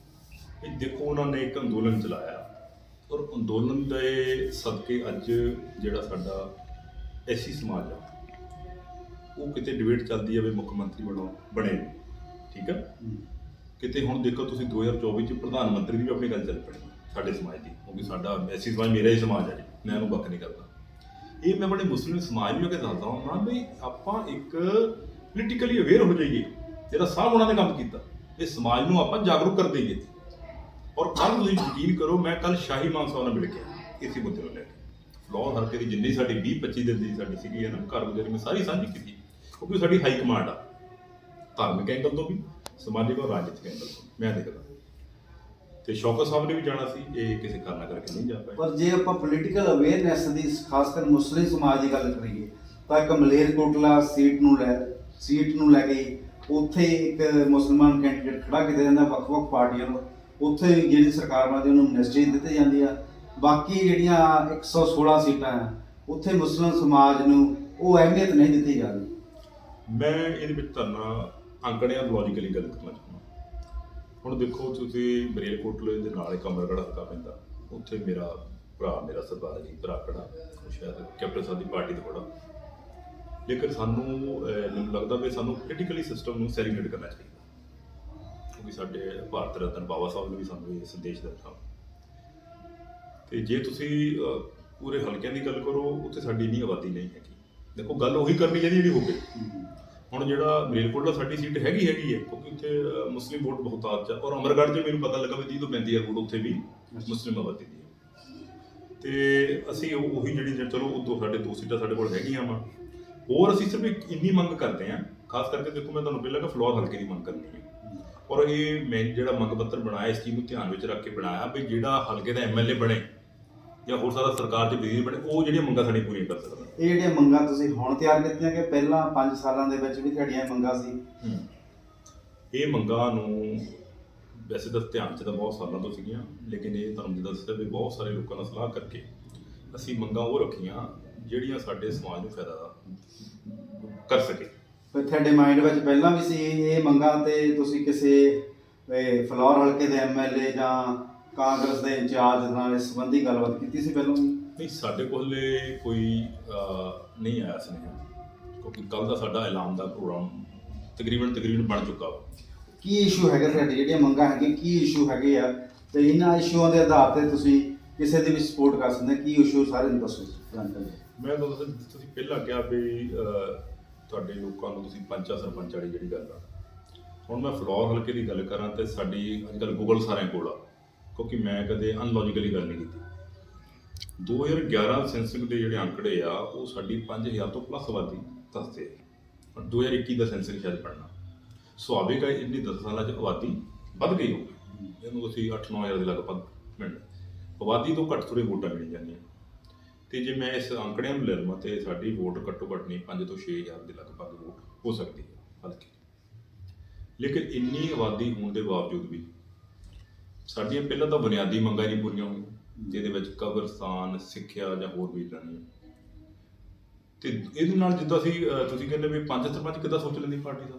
ਕਿ ਦੇਖੋ ਉਹਨਾਂ ਨੇ ਇੱਕ ਅੰਦੋਲਨ ਚਲਾਇਆ, ਔਰ ਅੰਦੋਲਨ ਦੇ ਸਦਕੇ ਅੱਜ ਜਿਹੜਾ ਸਾਡਾ ਐਸੀ ਸਮਾਜ ਆ, ਉਹ ਕਿਤੇ ਡਿਬੇਟ ਚੱਲਦੀ ਆ ਵੀ ਮੁੱਖ ਮੰਤਰੀ ਬਣੇ, ਠੀਕ ਹੈ। ਕਿਤੇ ਹੁਣ ਦੇਖੋ ਤੁਸੀਂ 2024 ਚ ਪ੍ਰਧਾਨ ਮੰਤਰੀ ਦੀ ਵੀ ਆਪਣੀ ਗੱਲ ਚੱਲ ਪਣੀ ਸਾਡੇ ਸਮਾਜ ਦੀ, ਕਿਉਂਕਿ ਸਾਡਾ ਐਸੀ ਸਮਾਜ ਮੇਰਾ ਹੀ ਸਮਾਜ ਹੈ ਜੀ, ਮੈਂ ਉਹਨੂੰ ਵੱਖ ਨਹੀਂ ਕਰਦਾ। ਇਹ ਮੈਂ ਬੜੇ ਮੁਸਲਿਮ ਸਮਾਜ ਨੂੰ ਕਿ ਦੱਸਦਾ ਹਾਂ ਵੀ ਆਪਾਂ ਇੱਕ ਪੋਲੀਟੀਕਲੀ ਅਵੇਅਰ ਹੋ ਜਾਈਏ, ਜਿਹੜਾ ਸਭ ਉਹਨਾਂ ਨੇ ਕੰਮ ਕੀਤਾ, ਇਹ ਸਮਾਜ ਨੂੰ ਆਪਾਂ ਜਾਗਰੂਕ ਕਰ ਦਈਏ। ਔਰ ਕੱਲ੍ਹ ਤੁਸੀਂ ਯਕੀਨ ਕਰੋ, ਮੈਂ ਕੱਲ੍ਹ ਸ਼ਾਹੀ ਮਾਨ ਸਾਹਿਬ ਨਾਲ ਮਿਲ ਕੇ ਇਸੇ ਮੁੱਦੇ ਨੂੰ ਲੈ ਕੇ ਫਲੋਰ ਹਲਕੇ ਦੀ ਜਿੰਨੀ ਸਾਡੀ 20-25 ਦਿਨ ਦੀ ਸਾਡੀ ਸੀਗੀ ਹੈ ਨਾ ਕਾਰਗੁਜ਼ਾਰੀ, ਮੈਂ ਸਾਰੀ ਸਾਂਝੀ ਕੀਤੀ, ਕਿਉਂਕਿ ਸਾਡੀ ਹਾਈ ਕਮਾਂਡ ਆ, ਧਾਰਮਿਕ ਐਂਗਲ ਤੋਂ ਵੀ, ਸਮਾਜਿਕ ਔਰ ਰਾਜਨੀਤਿਕ ਐਂਗਲ ਤੋਂ ਮੈਂ ਦੇਖਦਾ। ਤੇ ਸ਼ੌਕਤ ਸਾਹਿਬ ਨੇ ਵੀ ਜਾਣਾ ਸੀ, ਇਹ ਕਿਸੇ ਕਾਰਨ ਕਰਕੇ ਨਹੀਂ ਜਾ ਪਾਏ। ਪਰ ਜੇ ਆਪਾਂ ਪੋਲੀਟੀਕਲ ਅਵੇਅਰਨੈਸ ਦੀ ਖਾਸ ਕਰ ਮੁਸਲਿਮ ਸਮਾਜ ਦੀ ਗੱਲ ਕਰੀਏ ਤਾਂ ਇੱਕ ਮਲੇਰਕੋਟਲਾ ਸੀਟ ਨੂੰ ਲੈ ਕੇ ਉੱਥੇ ਇੱਕ ਮੁਸਲਮਾਨ ਕੈਂਡੀਡੇਟ ਖੜਾ ਕੀਤਾ ਜਾਂਦਾ, ਵੱਖ-ਵੱਖ ਪਾਰਟੀਆਂ ਨੂੰ, ਉੱਥੇ ਜਿਹੜੀ ਸਰਕਾਰ ਬਣਦੀ ਉਹਨੂੰ ਮਿਨਿਸਟਰੀ ਦਿੱਤੀ ਜਾਂਦੀ ਆ। ਬਾਕੀ ਜਿਹੜੀਆਂ 116 ਸੀਟਾਂ ਆ ਉੱਥੇ ਮੁਸਲਿਮ ਸਮਾਜ ਨੂੰ ਉਹ ਅਹਿਮੀਅਤ ਨਹੀਂ ਦਿੱਤੀ ਜਾ ਰਹੀ। ਮੈਂ ਇਹਦੇ ਵਿੱਚ ਤੁਹਾਨੂੰ ਅੰਕੜਿਆਂ ਲੌਜੀਕਲੀ ਗੱਲ ਕਰਨਾ ਚਾਹੁੰਦਾ। ਹੁਣ ਦੇਖੋ ਤੁਸੀਂ ਮਲੇਰਕੋਟਲੇ ਦੇ ਨਾਲ ਇੱਕ ਅਮਰਗੜ੍ਹ ਹਲਕਾ ਪੈਂਦਾ, ਉੱਥੇ ਮੇਰਾ ਭਰਾ, ਮੇਰਾ ਸਰਦਾਰ ਜੀ ਭਰਾ ਖੜਾ, ਉਹ ਸ਼ਾਇਦ ਕੈਪਟਨ ਸਾਹਿਬ ਦੀ ਪਾਰਟੀ ਤੋਂ ਖੜਾ, ਲੇਕਿਨ ਮੈਨੂੰ ਲੱਗਦਾ ਵੀ ਸਾਨੂੰ ਪੋਲੀਟੀਕਲੀ ਸਿਸਟਮ ਨੂੰ ਸੈਲੀਬ੍ਰੇਟ ਕਰਨਾ ਚਾਹੀਦਾ, ਕਿਉਂਕਿ ਸਾਡੇ ਭਾਰਤ ਰਤਨ ਬਾਬਾ ਸਾਹਿਬ ਨੇ ਵੀ ਸਾਨੂੰ ਇਹ ਸੰਦੇਸ਼ ਦਿੱਤਾ। ਤੇ ਜੇ ਤੁਸੀਂ ਪੂਰੇ ਹਲਕਿਆਂ ਦੀ ਗੱਲ ਕਰੋ, ਉੱਥੇ ਸਾਡੀ ਇੰਨੀ ਆਬਾਦੀ ਨਹੀਂ ਹੈਗੀ। ਦੇਖੋ ਗੱਲ ਉਹੀ ਕਰਨੀ ਚਾਹੀਦੀ ਜਿਹੜੀ ਹੋਵੇ। ਹੁਣ ਜਿਹੜਾ ਮਲੇਰਕੋਟਲਾ ਸਾਡੀ ਸੀਟ ਹੈਗੀ ਹੈ, ਕਿਉਂਕਿ ਉੱਥੇ ਮੁਸਲਿਮ ਵੋਟ ਬਹੁਤ ਆਜ ਆ, ਔਰ ਅਮਰਗੜ੍ਹ 'ਚ ਮੈਨੂੰ ਪਤਾ ਲੱਗਾ ਵੀ 30 ਤੋਂ 35,000 ਵੋਟ ਉੱਥੇ ਵੀ ਮੁਸਲਿਮ ਆਬਾਦੀ ਦੀ ਹੈ। ਤੇ ਅਸੀਂ ਉਹੀ ਜਿਹੜੀ ਚਲੋ ਉਦੋਂ ਸਾਡੇ 2 ਸੀਟਾਂ ਸਾਡੇ ਕੋਲ ਹੈਗੀਆਂ ਵਾ, ਹੋਰ ਅਸੀਂ ਸਿਰਫ ਇੰਨੀ ਮੰਗ ਕਰਦੇ ਹਾਂ। ਖਾਸ ਕਰਕੇ ਦੇਖੋ ਮੈਂ ਤੁਹਾਨੂੰ ਪਹਿਲਾਂ ਕਿ ਫਲੋਰ ਹਲਕੇ ਦੀ ਮੰਗ ਕਰਨੀ ਹੈ, ਔਰ ਇਹ ਮੈਂ ਜਿਹੜਾ ਮੰਗ ਪੱਤਰ ਬਣਾਇਆ ਇਸ ਚੀਜ਼ ਨੂੰ ਧਿਆਨ ਵਿੱਚ ਰੱਖ ਕੇ ਬਣਾਇਆ ਵੀ ਜਿਹੜਾ ਹਲਕੇ ਦਾ ਐਮਐਲਏ ਬਣੇ ਜਾਂ ਹੋਰ ਸਾਰਾ ਸਰਕਾਰ 'ਚ ਬਿਜਲੀ ਬਣੇ, ਉਹ ਜਿਹੜੀਆਂ ਮੰਗਾਂ ਸਾਡੀਆਂ ਪੂਰੀਆਂ ਕਰ ਸਕਦਾ। ਇਹ ਜਿਹੜੀਆਂ ਮੰਗਾਂ ਤੁਸੀਂ ਹੁਣ ਤਿਆਰ ਕੀਤੀਆਂ ਕਿ ਪਹਿਲਾਂ 5 ਸਾਲਾਂ ਦੇ ਵਿੱਚ ਵੀ ਤੁਹਾਡੀਆਂ ਇਹ ਮੰਗਾਂ ਸੀ? ਇਹ ਮੰਗਾਂ ਨੂੰ ਵੈਸੇ ਤਾਂ ਧਿਆਨ 'ਚ ਤਾਂ ਬਹੁਤ ਸਾਲਾਂ ਤੋਂ ਸੀਗੀਆਂ, ਲੇਕਿਨ ਇਹ ਤੁਹਾਨੂੰ ਜਿੱਦਾਂ ਦੱਸਿਆ ਵੀ ਬਹੁਤ ਸਾਰੇ ਲੋਕਾਂ ਨਾਲ ਸਲਾਹ ਕਰਕੇ ਅਸੀਂ ਮੰਗਾਂ ਉਹ ਰੱਖੀਆਂ ਜਿਹੜੀਆਂ ਸਾਡੇ ਸਮਾਜ ਨੂੰ ਫਾਇਦਾ ਕਰ ਸਕੇ। ਪਰ ਤੁਹਾਡੇ ਮਾਈਂਡ ਵਿੱਚ ਪਹਿਲਾਂ ਵੀ ਸੀ ਇਹ ਮੰਗਾਂ, ਤੇ ਤੁਸੀਂ ਕਿਸੇ ਫਲੋਰ ਹਲਕੇ ਦੇ ਐਮਐਲਏ ਜਾਂ ਕਾਂਗਰਸ ਦੇ ਇੰਚਾਰਜ ਨਾਲ ਇਸ ਸੰਬੰਧੀ ਗੱਲਬਾਤ ਕੀਤੀ ਸੀ ਪਹਿਲਾਂ? ਨਹੀਂ, ਸਾਡੇ ਕੋਲ ਕੋਈ ਨਹੀਂ ਆਇਆ ਸੀ, ਕਿਉਂਕਿ ਕੱਲ੍ਹ ਦਾ ਸਾਡਾ ਐਲਾਨ ਦਾ ਪ੍ਰੋਗਰਾਮ ਤਕਰੀਬਨ ਬਣ ਚੁੱਕਾ ਵਾ। ਕੀ ਇਸ਼ੂ ਹੈਗਾ ਤੁਹਾਡੀ ਜਿਹੜੀਆਂ ਮੰਗਾਂ ਹੈਗੀਆਂ, ਕੀ ਇਸ਼ੂ ਹੈਗੇ ਆ, ਤੇ ਇਹਨਾਂ ਇਸ਼ੂਆਂ ਦੇ ਆਧਾਰ ਤੇ ਤੁਸੀਂ ਕਿਸੇ ਦੀ ਵੀ ਸਪੋਰਟ ਕਰ ਸਕਦੇ? ਕੀ ਇਸ਼ੂ ਸਾਰੇ ਨੂੰ ਦੱਸੋ। ਮੈਂ ਤੁਸੀਂ ਪਹਿਲਾਂ ਕਿਹਾ ਵੀ ਤੁਹਾਡੇ ਲੋਕਾਂ ਨੂੰ ਤੁਸੀਂ ਪੰਚਾਂ ਸਰਪੰਚ ਵਾਲੀ ਜਿਹੜੀ ਗੱਲ ਆ, ਹੁਣ ਮੈਂ ਫਲੋਰ ਹਲਕੇ ਦੀ ਗੱਲ ਕਰਾਂ ਤੇ ਸਾਡੀ ਅੱਜ ਕੱਲ੍ਹ ਗੂਗਲ ਸਾਰਿਆਂ ਕੋਲ ਆ, ਕਿਉਂਕਿ ਮੈਂ ਕਦੇ ਅਨਲੌਜੀਕਲੀ ਗੱਲ ਨਹੀਂ ਕੀਤੀ। 2011 ਸੈਂਸਸ ਦੇ ਜਿਹੜੇ ਅੰਕੜੇ ਆ ਉਹ ਸਾਡੀ 5000 ਤੋਂ ਪਲੱਸ ਆਬਾਦੀ ਦੱਸਦੇ ਆ। 2021 ਦਾ ਸੈਂਸਸ ਸ਼ਾਇਦ ਪੜ੍ਹਨਾ ਸੁਭਾਵਿਕ ਹੈ, ਇੰਨੀ 10 ਸਾਲਾਂ 'ਚ ਆਬਾਦੀ ਵੱਧ ਗਈ ਹੋਊਗੀ, ਇਹਨੂੰ ਅਸੀਂ 8-9 ਹਜ਼ਾਰ ਦੇ ਲਗਭਗ ਮਿਲਣਾ। ਆਬਾਦੀ ਤੋਂ ਘੱਟ ਥੋੜ੍ਹੀ ਵੋਟਾਂ ਮਿਲ ਜਾਂਦੀਆਂ, ਤੇ ਜੇ ਮੈਂ ਇਸ ਅੰਕੜਿਆਂ ਨੂੰ ਲੈ ਲਵਾਂ ਤੇ ਸਾਡੀ ਵੋਟ ਘੱਟੋ ਘੱਟ ਨਹੀਂ 5 ਤੋਂ 6 ਹਜ਼ਾਰ ਦੇ ਲਗਭਗ ਵੋਟ ਹੋ ਸਕਦੀ ਹੈ ਹਲਕੇ। ਲੇਕਿਨ ਇੰਨੀ ਆਬਾਦੀ ਹੋਣ ਦੇ ਬਾਵਜੂਦ ਵੀ ਸਾਡੀਆਂ ਪਹਿਲਾਂ ਤਾਂ ਬੁਨਿਆਦੀ ਮੰਗਾਂ ਨਹੀਂ ਪੂਰੀਆਂ ਹੋਈਆਂ, ਜਿਹਦੇ ਵਿੱਚ ਕਬਰਸਤਾਨ, ਸਿੱਖਿਆ ਜਾਂ ਹੋਰ ਵੀ ਇੱਦਾਂ ਦੀਆਂ। ਤੇ ਇਹਦੇ ਨਾਲ ਜਿੱਦਾਂ ਤੁਸੀਂ ਕਹਿੰਦੇ ਵੀ 5 ਸਰਪੰਚ ਕਿੱਦਾਂ ਸੋਚ ਲੈਂਦੀ ਪਾਰਟੀ ਦਾ।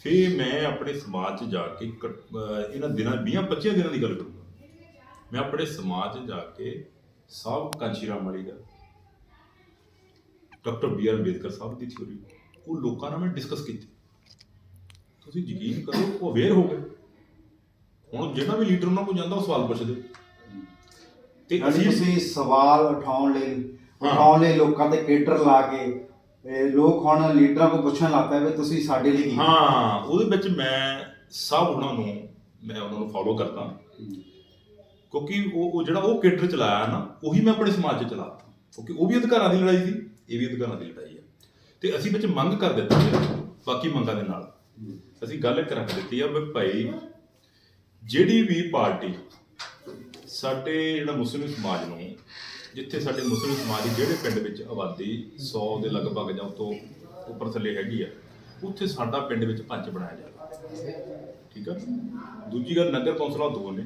ਫਿਰ ਮੈਂ ਆਪਣੇ ਸਮਾਜ 'ਚ ਜਾ ਕੇ ਇਹਨਾਂ ਦਿਨਾਂ 20-25 ਦਿਨਾਂ ਦੀ ਗੱਲ ਕਰੂੰਗਾ, ਮੈਂ ਆਪਣੇ ਸਮਾਜ 'ਚ ਜਾ ਕੇ ਸਾਹਿਬ ਕਾਂਸ਼ੀ ਰਾਮ ਵਾਲੀ ਦਾ, ਡਾਕਟਰ B.R. ਅੰਬੇਦਕਰ ਸਾਹਿਬ ਦੀ ਥਿਊਰੀ, ਉਹ ਲੋਕਾਂ ਨਾਲ ਮੈਂ ਡਿਸਕਸ ਕੀਤੀ। ਤੁਸੀਂ ਯਕੀਨ ਕਰੋ ਉਹ ਅਵੇਅਰ ਹੋ ਗਏ। ਹੁਣ ਜਿਹੜਾ ਵੀ ਲੀਡਰ ਉਹਨਾਂ ਕੋਲ ਜਾਂਦਾ ਉਹ ਸਵਾਲ ਪੁੱਛਦੇ, ਤੇ ਤੁਸੀਂ ਸਵਾਲ ਉਠਾਉਣ ਲਈ ਲੋਕਾਂ ਤੇ ਕੇਡਰ ਲਾ ਕੇ ਲੋਕ ਹੁਣ ਲੀਡਰਾਂ ਕੋਲ ਪੁੱਛਣ ਲੱਗ ਪਏ ਵੀ ਤੁਸੀਂ ਸਾਡੇ ਲਈ ਕੀ। ਉਹਦੇ ਵਿੱਚ ਮੈਂ ਸਭ ਉਹਨਾਂ ਨੂੰ ਫੋਲੋ ਕਰਦਾ, ਕਿਉਂਕਿ ਉਹ ਜਿਹੜਾ ਉਹ ਕੇਡਰ ਚਲਾਇਆ ਨਾ ਉਹੀ ਮੈਂ ਆਪਣੇ ਸਮਾਜ 'ਚ ਚਲਾਤਾ, ਕਿਉਂਕਿ ਉਹ ਵੀ ਅਧਿਕਾਰਾਂ ਦੀ ਲੜਾਈ ਸੀ, ਇਹ ਵੀ ਅਧਿਕਾਰਾਂ ਦੀ ਲੜਾਈ ਹੈ। ਤੇ ਅਸੀਂ ਵਿੱਚ ਮੰਗ ਕਰ ਦਿੱਤੀ, ਬਾਕੀ ਮੰਗਾਂ ਦੇ ਨਾਲ ਅਸੀਂ ਗੱਲ ਇੱਕ ਰੱਖ ਦਿੱਤੀ ਆ ਵੀ ਭਾਈ ਜਿਹੜੀ ਵੀ ਪਾਰਟੀ ਸਾਡੇ ਜਿਹੜਾ ਮੁਸਲਿਮ ਸਮਾਜ ਨੂੰ, ਜਿੱਥੇ ਸਾਡੇ ਮੁਸਲਿਮ ਸਮਾਜ ਦੀ ਜਿਹੜੇ ਪਿੰਡ ਵਿੱਚ ਆਬਾਦੀ 100 ਦੇ ਲਗਭਗ ਜਾਂ ਤੋਂ ਉੱਪਰ ਥੱਲੇ ਹੈਗੀ ਆ, ਉੱਥੇ ਸਾਡਾ ਪਿੰਡ ਵਿੱਚ ਪੰਚ ਬਣਾਇਆ ਜਾਵੇ। ਠੀਕ ਆ। ਦੂਜੀ ਗੱਲ, ਨਗਰ ਕੌਂਸਲਾਂ 2 ਨੇ,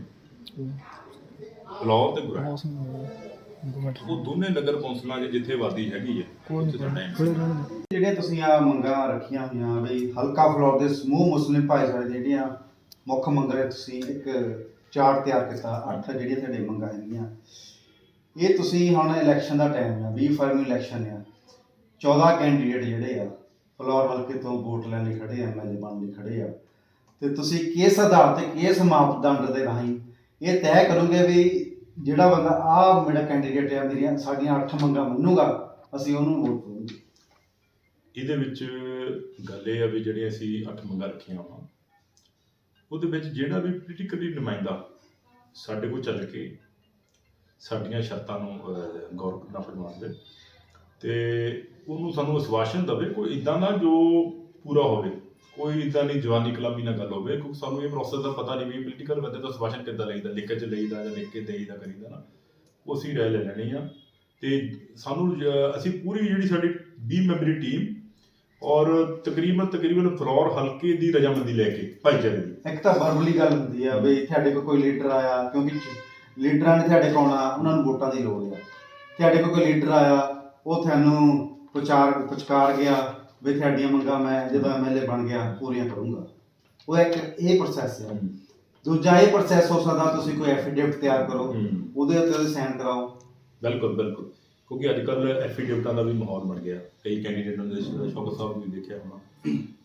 ਫਲੋਰ ਤੇ ਗੁਰਾ। ਉਹ ਦੋਨੇ ਨਗਰ ਕੌਂਸਲਾਂ 'ਚ ਜਿੱਥੇ ਆਬਾਦੀ ਹੈਗੀ ਹੈ ਉੱਥੇ ਸਾਡਾ MC। ਜਿਹੜੇ ਤੁਸੀਂ ਆ ਮੰਗਾਂ ਰੱਖੀਆਂ ਹੋਈਆਂ ਬਈ ਹਲਕਾ ਫਲੋਰ ਦੇ ਸਮੂਹ ਮੁਸਲਿਮ ਭਾਈਚਾਰੇ ਦੇ ਜਿਹੜੀਆਂ ਮੁੱਖ ਮੰਗਾਂ ਤੁਸੀਂ ਇੱਕ ਚਾਰਟ ਤਿਆਰ ਕੀਤਾ 8 ਜਿਹੜੀਆਂ ਤੁਹਾਡੇ ਮੰਗਾਂ ਹੈਗੀਆਂ, ਇਹ ਤੁਸੀਂ ਹੁਣ ਇਲੈਕਸ਼ਨ ਦਾ ਟਾਈਮ ਆ, 20 ਫਰਵਰੀ ਇਲੈਕਸ਼ਨ ਆ, 14 ਕੈਂਡੀਡੇਟ ਜਿਹੜੇ ਆ ਫਲੋਰ ਹਲਕੇ ਤੋਂ ਵੋਟ ਲੈਣ ਲਈ ਖੜੇ ਆ, MLA ਬਣਨ ਲਈ ਖੜੇ ਆ, ਤੇ ਤੁਸੀਂ ਕਿਸ ਆਧਾਰ ਤੇ ਕਿਸ ਮਾਪਦੰਡ ਦੇ ਰਾਹੀਂ ਇਹ ਤੈਅ ਕਰੋਗੇ ਵੀ ਜਿਹੜਾ ਬੰਦਾ ਆ ਮੇਰਾ ਕੈਂਡੀਡੇਟ ਆ, ਮੇਰੀਆਂ ਸਾਡੀਆਂ 8 ਮੰਗਾਂ ਮੰਨੂਗਾ, ਅਸੀਂ ਉਹਨੂੰ ਵੋਟ ਪਾਵਾਂਗੇ? ਇਹਦੇ ਵਿੱਚ ਗੱਲ ਇਹ ਆ ਵੀ ਜਿਹੜੀਆਂ ਅਸੀਂ 8 ਮੰਗਾਂ ਰੱਖੀਆਂ ਵਾ, ਉਹਦੇ ਵਿੱਚ ਜਿਹੜਾ ਵੀ ਪੋਲੀਟੀਕਲੀ ਨੁਮਾਇੰਦਾ ਸਾਡੇ ਕੋਲ ਚੱਲ ਕੇ ਸਾਡੀਆਂ ਸ਼ਰਤਾਂ ਨੂੰ ਗੌਰ ਕਰਨਾ ਫਰਮਾਉਂਦੇ ਤੇ ਉਹਨੂੰ ਸਾਨੂੰ ਵਿਸ਼ਵਾਸਨ ਦੇਵੇ, ਕੋਈ ਇੱਦਾਂ ਦਾ ਜੋ ਪੂਰਾ ਹੋਵੇ, ਕੋਈ ਇੱਦਾਂ ਨਹੀਂ ਜਵਾਨੀ ਕਲਾਮੀ ਨਾਲ ਗੱਲ ਹੋਵੇ, ਕਿਉਂਕਿ ਸਾਨੂੰ ਇਹ ਪ੍ਰੋਸੈਸ ਦਾ ਪਤਾ ਨਹੀਂ ਵੀ ਪੋਲੀਟੀਕਲ ਬੰਦੇ ਦਾ ਵਿਸ਼ਵਾਸਨ ਕਿੱਦਾਂ ਲਈਦਾ, ਲਿਖ ਕੇ ਲਈਦਾ ਜਾਂ ਲਿਖ ਕੇ ਦੇਈਦਾ ਕਰੀਦਾ ਨਾ, ਉਹ ਅਸੀਂ ਰਾਏ ਲੈ ਲੈਣੀ ਆ। ਤੇ ਸਾਨੂੰ ਅਸੀਂ ਪੂਰੀ ਜਿਹੜੀ ਸਾਡੀ 20 ਮੈਂਬਰੀ ਟੀਮ ਔਰ ਤਕਰੀਬਨ ਫਲੋਰ ਹਲਕੇ ਦੀ ਰਜਾਮੰਦੀ ਲੈ ਕੇ ਭਾਈਚਾਰੇ ਦੀ। ਇੱਕ ਤਾਂ ਵਰਬਲੀ ਗੱਲ ਹੁੰਦੀ ਆ ਵੀ ਤੁਹਾਡੇ ਕੋਲ ਕੋਈ ਲੀਡਰ ਆਇਆ, ਕਿਉਂਕਿ ਲੀਡਰਾਂ ਨੇ ਤੁਹਾਡੇ ਕੋਲ ਆਉਣਾ, ਉਹਨਾਂ ਨੂੰ ਵੋਟਾਂ ਦੀ ਲੋੜ ਆ, ਤੁਹਾਡੇ ਕੋਲ ਕੋਈ ਲੀਡਰ ਆਇਆ ਉਹ ਤੁਹਾਨੂੰ ਪੁਚਕਾਰ ਗਿਆ ਵੀ ਤੁਹਾਡੀਆਂ ਮੰਗਾਂ ਮੈਂ ਜਦੋਂ MLA ਬਣ ਗਿਆ ਪੂਰੀਆਂ ਕਰੂੰਗਾ, ਉਹ ਇੱਕ ਇਹ ਪ੍ਰੋਸੈਸ ਹੈ। ਦੂਜਾ ਇਹ ਪ੍ਰੋਸੈਸ ਹੋ ਸਕਦਾ ਤੁਸੀਂ ਕੋਈ ਐਫੀਡੇਵਿਟ ਤਿਆਰ ਕਰੋ, ਉਹਦੇ ਉੱਤੇ ਸਾਈਨ ਕਰਾਓ। ਬਿਲਕੁਲ ਕਿਉਂਕਿ ਅੱਜ ਕੱਲ੍ਹ ਐਫੀਡੇਵਿਟਾਂ ਦਾ ਵੀ ਮਾਹੌਲ ਬਣ ਗਿਆ, ਕਈ ਕੈਂਡੀਡੇਟਾਂ ਦੇ ਸ਼ੌਕਤ ਸਾਹਿਬ ਨੇ ਦੇਖਿਆ ਹੋਣਾ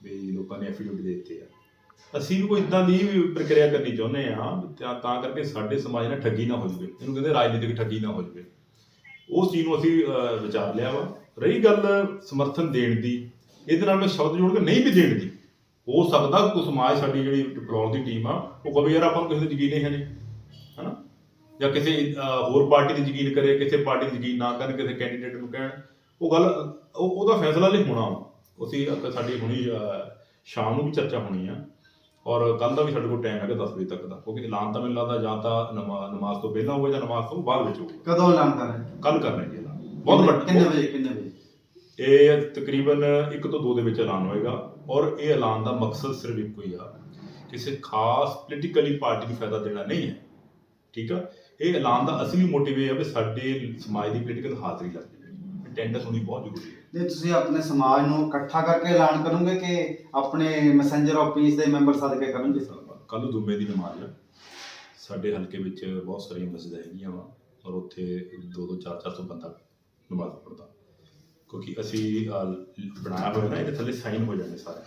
ਵੀ ਲੋਕਾਂ ਨੇ ਐਫੀਡੇਵਿਟ ਦੇ ਦਿੱਤੇ ਆ। ਅਸੀਂ ਵੀ ਕੋਈ ਇੱਦਾਂ ਦੀ ਵੀ ਪ੍ਰਕਿਰਿਆ ਕਰਨੀ ਚਾਹੁੰਦੇ ਹਾਂ ਤਾਂ ਕਰਕੇ ਸਾਡੇ ਸਮਾਜ ਨਾਲ ਠੱਗੀ ਨਾ ਹੋ ਜਾਵੇ, ਇਹਨੂੰ ਕਹਿੰਦੇ ਰਾਜਨੀਤਿਕ ਠੱਗੀ ਨਾ ਹੋ ਜਾਵੇ, ਉਸ ਚੀਜ਼ ਨੂੰ ਅਸੀਂ ਵਿਚਾਰ ਲਿਆ ਵਾ। ਰਹੀ ਗੱਲ ਸਮਰਥਨ ਦੇਣ ਦੀ, ਇਹਦੇ ਨਾਲ ਮੈਂ ਸ਼ਬਦ ਜੋੜ ਕੇ ਨਹੀਂ ਵੀ ਦੇਣ ਦੀ, ਹੋ ਸਕਦਾ ਕੋਈ ਸਮਾਜ ਸਾਡੀ ਜਿਹੜੀ ਫਲੋਰ ਦੀ ਟੀਮ ਆ ਉਹ ਕਵੇ ਯਾਰ ਆਪਾਂ ਨੂੰ ਕਿਸੇ ਤੇ ਯਕੀਨ ਨਹੀਂ ਹੈ ਨਾ, ਜਾਂ ਕਿਸੇ ਹੋਰ ਪਾਰਟੀ ਤੇ ਯਕੀਨ ਕਰੇ, ਕਿਸੇ ਪਾਰਟੀ ਤੇ ਯਕੀਨ ਨਾ ਕਰਨ, ਕਿਸੇ ਕੈਂਡੀਡੇਟ ਨੂੰ ਕਹਿਣ, ਉਹ ਗੱਲ ਉਹਦਾ ਫੈਸਲਾ ਲਈ ਹੋਣਾ। ਅਸੀਂ ਸਾਡੀ ਹੁਣੀ ਸ਼ਾਮ ਨੂੰ ਵੀ ਚਰਚਾ ਹੋਣੀ ਆ ਔਰ ਕੱਲ੍ਹ ਦਾ ਵੀ ਸਾਡੇ ਕੋਲ ਟਾਈਮ ਹੈਗਾ 10 ਵਜੇ ਤੱਕ ਦਾ, ਕਿਉਂਕਿ ਐਲਾਨ ਤਾਂ ਮੈਨੂੰ ਲੱਗਦਾ ਜਾਂ ਤਾਂ ਨਮਾਜ਼ ਤੋਂ ਪਹਿਲਾਂ ਹੋਊਗਾ ਜਾਂ ਨਮਾਜ਼ ਤੋਂ ਬਾਅਦ ਵਿੱਚ ਹੋਊਗਾ। ਕਦੋਂ ਐਲਾਨ ਕਰ ਰਹੇ? ਕੱਲ੍ਹ ਕਰ ਰਹੇ ਜੀ ਐਲਾਨ, ਬਹੁਤ ਵੱਡਾ। ਕਿੰਨੇ ਵਜੇ? ਇਹ ਤਕਰੀਬਨ 1 ਤੋਂ 2 ਦੇ ਵਿੱਚ ਐਲਾਨ ਹੋਏਗਾ ਔਰ ਇਹ ਐਲਾਨ ਦਾ ਮਕਸਦ ਸਿਰਫ ਇੱਕੋ ਹੀ ਆ, ਕਿਸੇ ਖਾਸ ਪੋਲੀਟੀਕਲੀ ਪਾਰਟੀ ਨੂੰ ਫਾਇਦਾ ਦੇਣਾ ਨਹੀਂ ਹੈ। ਠੀਕ ਆ। ਇਹ ਐਲਾਨ ਦਾ ਅਸਲੀ ਮੋਟਿਵ ਇਹ ਆ ਵੀ ਸਾਡੇ ਸਮਾਜ ਦੀ ਪੋਲੀਟੀਕਲ ਹਾਜ਼ਰੀ ਲੱਗ ਜਾਵੇ, ਅਟੈਂਡੈਂਸ ਹੋਣੀ ਬਹੁਤ ਜ਼ਰੂਰੀ ਹੈ। ਨਹੀਂ ਤੁਸੀਂ ਆਪਣੇ ਸਮਾਜ ਨੂੰ ਇਕੱਠਾ ਕਰਕੇ ਐਲਾਨ ਕਰੋਗੇ ਕਿ ਆਪਣੇ ਮੈਸੇਂਜਰ ਆਫ ਪੀਸ ਦੇ ਮੈਂਬਰ ਸਦਕੇ ਕਰਨਗੇ? ਕੱਲ੍ਹ ਜੁਮੇ ਦੀ ਨਮਾਜ਼ ਆ, ਸਾਡੇ ਹਲਕੇ ਵਿੱਚ ਬਹੁਤ ਸਾਰੀਆਂ ਮਸਜਿਦਾਂ ਹੈਗੀਆਂ ਵਾ ਔਰ ਉੱਥੇ 200 400 ਬੰਦਾ ਨਮਾਜ਼ ਪੜ੍ਹਦਾ, ਕਿਉਂਕਿ ਅਸੀਂ ਬਣਾਇਆ ਹੋਇਆ ਨਾ, ਇਹਦੇ ਥੱਲੇ ਸਾਈਨ ਹੋ ਜਾਂਦੇ ਸਾਰੇ,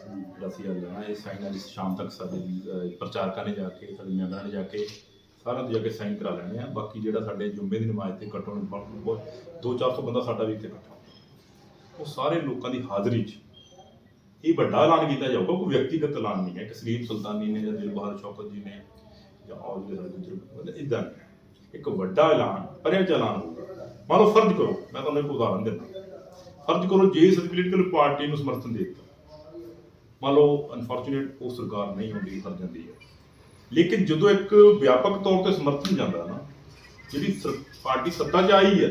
ਜਿਹੜਾ ਅਸੀਂ ਲੈਣਾ ਇਹ ਸਾਈਨ ਅੱਜ ਸ਼ਾਮ ਤੱਕ ਸਾਡੇ ਪ੍ਰਚਾਰਕਾਂ ਨੇ ਜਾ ਕੇ, ਸਾਡੇ ਮੈਂਬਰਾਂ ਨੇ ਜਾ ਕੇ ਸਾਰਿਆਂ ਤੋਂ ਜਾ ਕੇ ਸਾਈਨ ਕਰਾ ਲੈਣੇ ਆ। ਬਾਕੀ ਜਿਹੜਾ ਸਾਡੇ ਜੁਮੇ ਦੀ ਨਮਾਜ਼ ਤੇ ਘੱਟੋ ਘੱਟ 200-400 ਬੰਦਾ ਸਾਡਾ ਵੀ ਇੱਥੇ ਇਕੱਠਾ, ਉਹ ਸਾਰੇ ਲੋਕਾਂ ਦੀ ਹਾਜ਼ਰੀ 'ਚ ਇਹ ਵੱਡਾ ਐਲਾਨ ਕੀਤਾ ਜਾਊਗਾ। ਕੋਈ ਵਿਅਕਤੀਗਤ ਐਲਾਨ ਨਹੀਂ ਹੈ ਕਿ ਸਲੀਮ ਸੁਲਤਾਨੀ ਨੇ ਜਾਂ ਦਿਲਬਹਾਰ ਸ਼ੌਕਤ ਜੀ ਨੇ ਜਾਂ ਔਰ ਜਿਹੜੇ ਸਾਡੇ ਬਜ਼ੁਰਗ, ਇੱਦਾਂ ਇੱਕ ਵੱਡਾ ਐਲਾਨ ਪਰਿਆ 'ਚ ਐਲਾਨ ਹੋਊਗਾ। ਮੰਨ ਲਓ ਫਰਜ਼ ਕਰੋ, ਮੈਂ ਤੁਹਾਨੂੰ ਇੱਕ ਉਦਾਹਰਨ ਦਿੰਦਾ, ਫਰਜ਼ ਕਰੋ ਜੇ ਇਸ ਪੋਲੀਟੀਕਲ ਪਾਰਟੀ ਨੂੰ ਸਮਰਥਨ ਦੇ ਦਿੱਤਾ, ਮੰਨ ਲਓ ਅਨਫੋਰਚੂਨੇਟ ਉਹ ਸਰਕਾਰ ਨਹੀਂ ਹੁੰਦੀ, ਹਾਰ ਜਾਂਦੀ ਹੈ, ਲੇਕਿਨ ਜਦੋਂ ਇੱਕ ਵਿਆਪਕ ਤੌਰ ਤੇ ਸਮਰਥਨ ਜਾਂਦਾ ਨਾ, ਜਿਹੜੀ ਪਾਰਟੀ ਸੱਤਾ 'ਚ ਆਈ ਹੈ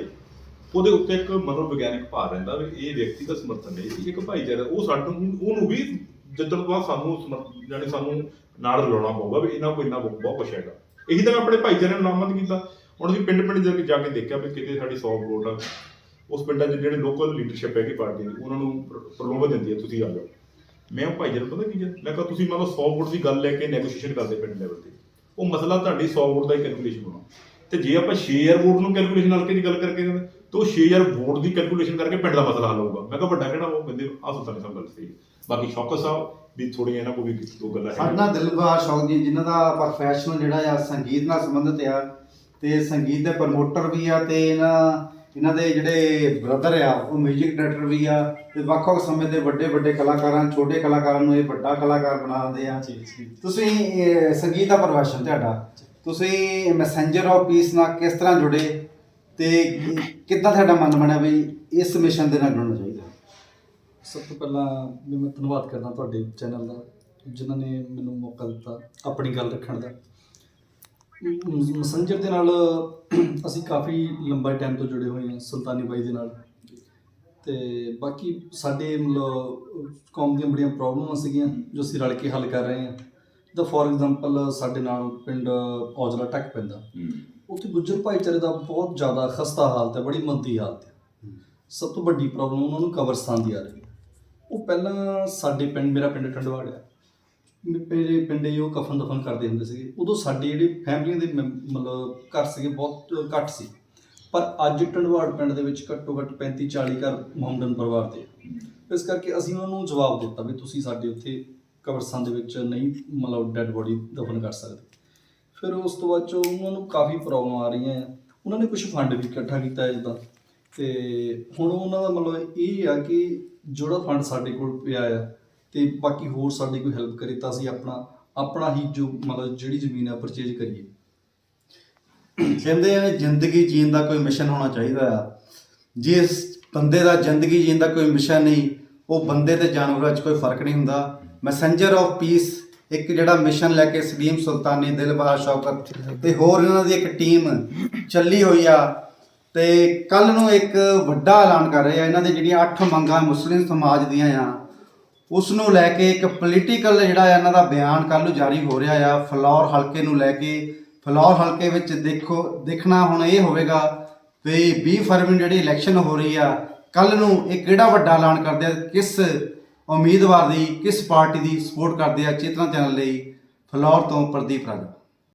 ਉਹਦੇ ਉੱਤੇ ਇੱਕ ਮਨੋਵਿਗਿਆਨਿਕ ਭਾਰ ਰਹਿੰਦਾ ਵੀ ਇਹ ਵਿਅਕਤੀ ਦਾ ਸਮਰਥਨ ਨਹੀਂ ਸੀ, ਇੱਕ ਭਾਈਚਾਰਾ ਉਹ ਸਾਨੂੰ ਉਹਨੂੰ ਵੀ ਜਿੱਦਣ ਤੋਂ ਬਾਅਦ ਸਾਨੂੰ ਨਾਲ ਰਲਾਉਣਾ ਪਊਗਾ ਵੀ ਇਹਨਾਂ ਕੋਲ ਇੰਨਾ ਬਹੁਤ ਕੁਛ ਹੈਗਾ। ਇਹੀ ਤਾਂ ਮੈਂ ਆਪਣੇ ਭਾਈਚਾਰੇ ਨੂੰ ਨਾਮਜ਼ਦ ਕੀਤਾ। ਹੁਣ ਅਸੀਂ ਪਿੰਡ ਜਾ ਕੇ ਦੇਖਿਆ ਵੀ ਕਿਤੇ ਸਾਡੀ 100 ਵੋਟ ਆ, ਉਸ ਪਿੰਡਾਂ 'ਚ ਜਿਹੜੇ ਲੋਕਲ ਲੀਡਰਸ਼ਿਪ ਹੈਗੀ ਪਾਰਟੀ ਦੀ ਉਹਨਾਂ ਨੂੰ ਪ੍ਰਲੋਭਨ ਦਿੰਦੀ ਹੈ ਤੁਸੀਂ ਆ ਜਾਓ। ਮੈਂ ਉਹ ਭਾਈਚਾਰੇ ਪਤਾ ਕੀ ਹੈ, ਮੈਂ ਕਿਹਾ ਤੁਸੀਂ ਮੰਨ ਲਓ 100 ਵੋਟ ਦੀ ਗੱਲ ਲੈ ਕੇ ਨੈਗੋਸ਼ੀਏਸ਼ਨ ਕਰਦੇ ਪਿੰਡ ਲੈਵਲ ਤੇ, ਉਹ ਮਸਲਾ ਤੁਹਾਡੀ 100 ਵੋਟ ਦਾ ਹੀ ਕੈਲਕੂਲੇਸ਼ਨ ਹੋਣਾ, ਤੇ ਜੇ ਆਪਾਂ 6000 ਵੋਟ ਨੂੰ ਕੈਲਕੂਲੇਸ਼ਨ ਹਲਕੇ ਦੀ ਗੱਲ ਕਰਕੇ ਤਾਂ ਉਹ 6000 ਵੋਟ ਦੀ ਕੈਲਕੂਲੇਸ਼ਨ ਕਰਕੇ ਪਿੰਡ ਦਾ ਮਸਲਾ ਹੱਲ ਹੋਊਗਾ। ਮੈਂ ਕਿਹਾ ਵੱਡਾ ਕਿਹੜਾ, ਉਹ ਕਹਿੰਦੇ ਆਹ ਸੁਲਤਾਨੀ ਸਾਹਿਬ ਗੱਲ ਸਹੀ। ਬਾਕੀ ਸ਼ੌਕਤ ਸਾਹਿਬ ਵੀ ਥੋੜੀਆਂ ਇਹਨਾਂ ਕੋਲ ਵੀ ਦੋ ਗੱਲਾਂ ਸਾਡਾ ਦਿਲਬਾਰ ਸ਼ੌਕ ਜੀ ਜਿਨ੍ਹਾਂ ਦਾ ਪ੍ਰੋਫੈਸ਼ਨਲ ਜਿਹੜਾ ਆ ਸੰਗੀਤ ਨਾਲ ਸੰਬੰਧਿਤ ਆ ਤੇ ਸੰਗੀਤ ਦੇ ਪ੍ਰਮੋਟਰ ਵੀ ਆ ਤੇ ਇਹਨਾਂ ਦੇ ਜਿਹੜੇ ਬ੍ਰਦਰ ਆ ਉਹ ਮਿਊਜ਼ਿਕ ਡਾਇਰੈਕਟਰ ਵੀ ਆ ਤੇ ਵੱਖ-ਵੱਖ ਸਮੇਂ ਦੇ ਵੱਡੇ ਕਲਾਕਾਰਾਂ, ਛੋਟੇ ਕਲਾਕਾਰਾਂ ਨੂੰ ਇਹ ਵੱਡਾ ਕਲਾਕਾਰ ਬਣਾਉਂਦੇ ਆ। ਤੁਸੀਂ ਸੰਗੀਤ ਦਾ ਪ੍ਰੋਫੈਸ਼ਨ ਤੁਹਾਡਾ, ਤੁਸੀਂ ਮੈਸੇਂਜਰ ਆਫ ਪੀਸ ਨਾਲ ਕਿਸ ਤਰ੍ਹਾਂ ਜੁੜੇ ਤੇ ਕਿੱਦਾਂ ਤੁਹਾਡਾ ਮਨ ਬਣਿਆ ਵੀ ਇਸ ਮਿਸ਼ਨ ਦੇ ਨਾਲ ਜੁੜਨਾ ਚਾਹੀਦਾ? ਸਭ ਤੋਂ ਪਹਿਲਾਂ ਮੈਂ ਧੰਨਵਾਦ ਕਰਦਾ ਤੁਹਾਡੇ ਚੈਨਲ ਦਾ, ਜਿਨ੍ਹਾਂ ਨੇ ਮੈਨੂੰ ਮੌਕਾ ਦਿੱਤਾ ਆਪਣੀ ਗੱਲ ਰੱਖਣ ਦਾ। ਮੈਸੇਂਜਰ ਦੇ ਨਾਲ ਅਸੀਂ ਕਾਫੀ ਲੰਬਾ ਟਾਈਮ ਤੋਂ ਜੁੜੇ ਹੋਏ ਹਾਂ, ਸੁਲਤਾਨੀ ਬਾਈ ਦੇ ਨਾਲ। ਤੇ ਬਾਕੀ ਸਾਡੇ ਮਤਲਬ ਕੌਮ ਦੀਆਂ ਬੜੀਆਂ ਪ੍ਰੋਬਲਮਾਂ ਸੀਗੀਆਂ ਜੋ ਅਸੀਂ ਰਲ ਕੇ ਹੱਲ ਕਰ ਰਹੇ ਹਾਂ। ਜਿੱਦਾਂ ਫੋਰ ਐਗਜ਼ਾਮਪਲ ਸਾਡੇ ਨਾਲ ਪਿੰਡ ਔਜਲਾ ਟੱਕ ਪੈਂਦਾ, ਉੱਥੇ ਗੁੱਜਰ ਭਾਈਚਾਰੇ ਦਾ ਬਹੁਤ ਜ਼ਿਆਦਾ ਖਸਤਾ ਹਾਲਤ ਹੈ, ਬੜੀ ਮੰਦੀ ਹਾਲਤ ਹੈ। ਸਭ ਤੋਂ ਵੱਡੀ ਪ੍ਰੋਬਲਮ ਉਹਨਾਂ ਨੂੰ ਕਬਰਸਤਾਨ ਦੀ ਆ ਰਹੀ ਹੈ। ਉਹ ਪਹਿਲਾਂ ਸਾਡੇ ਪਿੰਡ, ਮੇਰਾ ਪਿੰਡ ਟੰਡਵਾੜ ਆ, ਮੇਰੇ ਪਿੰਡ ਹੀ ਉਹ ਕਫਨ ਦਫਨ ਕਰਦੇ ਹੁੰਦੇ ਸੀਗੇ। ਉਦੋਂ ਸਾਡੇ ਜਿਹੜੇ ਫੈਮਲੀਆਂ ਦੇ ਮਤਲਬ ਘਰ ਸੀਗੇ ਬਹੁਤ ਘੱਟ ਸੀ, ਪਰ ਅੱਜ ਟੰਡਵਾੜ ਪਿੰਡ ਦੇ ਵਿੱਚ ਘੱਟੋ ਘੱਟ 35-40 ਘਰ ਮੁਹੰਮਦਨ ਪਰਿਵਾਰ ਦੇ। ਇਸ ਕਰਕੇ ਅਸੀਂ ਉਹਨਾਂ ਨੂੰ ਜਵਾਬ ਦਿੱਤਾ ਵੀ ਤੁਸੀਂ ਸਾਡੇ ਉੱਥੇ ਕਬਰਸਤਾਨ ਦੇ ਵਿੱਚ ਨਹੀਂ ਮਤਲਬ ਡੈੱਡ ਬੋਡੀ ਦਫਨ ਕਰ ਸਕਦੇ। ਫਿਰ ਉਸ ਤੋਂ ਬਾਅਦ 'ਚੋਂ ਉਹਨਾਂ ਨੂੰ ਕਾਫੀ ਪ੍ਰੋਬਲਮ ਆ ਰਹੀਆਂ ਆ। ਉਹਨਾਂ ਨੇ ਕੁਝ ਫੰਡ ਵੀ ਇਕੱਠਾ ਕੀਤਾ ਹੈ ਜਿੱਦਾਂ, ਅਤੇ ਹੁਣ ਉਹਨਾਂ ਦਾ ਮਤਲਬ ਇਹ ਆ ਕਿ ਜਿਹੜਾ ਫੰਡ ਸਾਡੇ ਕੋਲ ਪਿਆ ਆ ਅਤੇ ਬਾਕੀ ਹੋਰ ਸਾਡੀ ਕੋਈ ਹੈਲਪ ਕਰੇ ਤਾਂ ਅਸੀਂ ਆਪਣਾ ਹੀ ਜੋ ਮਤਲਬ ਜਿਹੜੀ ਜ਼ਮੀਨ ਆ ਪਰਚੇਜ ਕਰੀਏ। ਕਹਿੰਦੇ ਆ ਜ਼ਿੰਦਗੀ ਜੀਣ ਦਾ ਕੋਈ ਮਿਸ਼ਨ ਹੋਣਾ ਚਾਹੀਦਾ ਆ। ਜਿਸ ਬੰਦੇ ਦਾ ਜ਼ਿੰਦਗੀ ਜੀਣ ਦਾ ਕੋਈ ਮਿਸ਼ਨ ਨਹੀਂ, ਉਹ ਬੰਦੇ ਤੇ ਜਾਨਵਰਾਂ 'ਚ ਕੋਈ ਫਰਕ ਨਹੀਂ ਹੁੰਦਾ। ਮੈਸੇਂਜਰ ਆਫ ਪੀਸ ਇੱਕ ਜਿਹੜਾ ਮਿਸ਼ਨ ਲੈ ਕੇ ਸਲੀਮ ਸੁਲਤਾਨੀ, ਦਿਲਬਾਗ ਸ਼ੌਕਤ ਤੇ ਹੋਰ ਇਹਨਾਂ ਦੀ ਇੱਕ ਟੀਮ ਚੱਲੀ ਹੋਈ ਆ, ਤੇ ਕੱਲ ਨੂੰ ਇੱਕ ਵੱਡਾ ਐਲਾਨ ਕਰ ਰਹੇ ਆ। ਇਹਨਾਂ ਦੀ ਜਿਹੜੀਆਂ 8 ਮੰਗਾਂ ਮੁਸਲਿਮ ਸਮਾਜ ਦੀਆਂ ਆ, ਉਸ ਨੂੰ ਲੈ ਕੇ ਇੱਕ ਪੋਲੀਟੀਕਲ ਜਿਹੜਾ ਆ ਇਹਨਾਂ ਦਾ ਬਿਆਨ ਕੱਲ ਨੂੰ ਜਾਰੀ ਹੋ ਰਿਹਾ ਆ ਫਲੌਰ ਹਲਕੇ ਨੂੰ ਲੈ ਕੇ। ਫਲੌਰ ਹਲਕੇ ਵਿੱਚ ਦੇਖਣਾ ਹੁਣ ਇਹ ਹੋਵੇਗਾ ਵੀ 20 ਫਰਵਰੀ ਨੂੰ ਜਿਹੜੀ ਇਲੈਕਸ਼ਨ ਹੋ ਰਹੀ ਆ, ਕੱਲ ਨੂੰ ਇਹ ਕਿਹੜਾ ਵੱਡਾ ਐਲਾਨ ਕਰਦੇ ਆ, ਕਿਸ ਉਮੀਦਵਾਰ ਦੀ, ਕਿਸ ਪਾਰਟੀ ਦੀ ਸਪੋਰਟ ਕਰਦੇ ਆ। ਚੇਤਨਾ ਚੈਨਲ ਲਈ ਫਲੌਰ ਤੋਂ ਪ੍ਰਦੀਪ ਰਾਜਾ।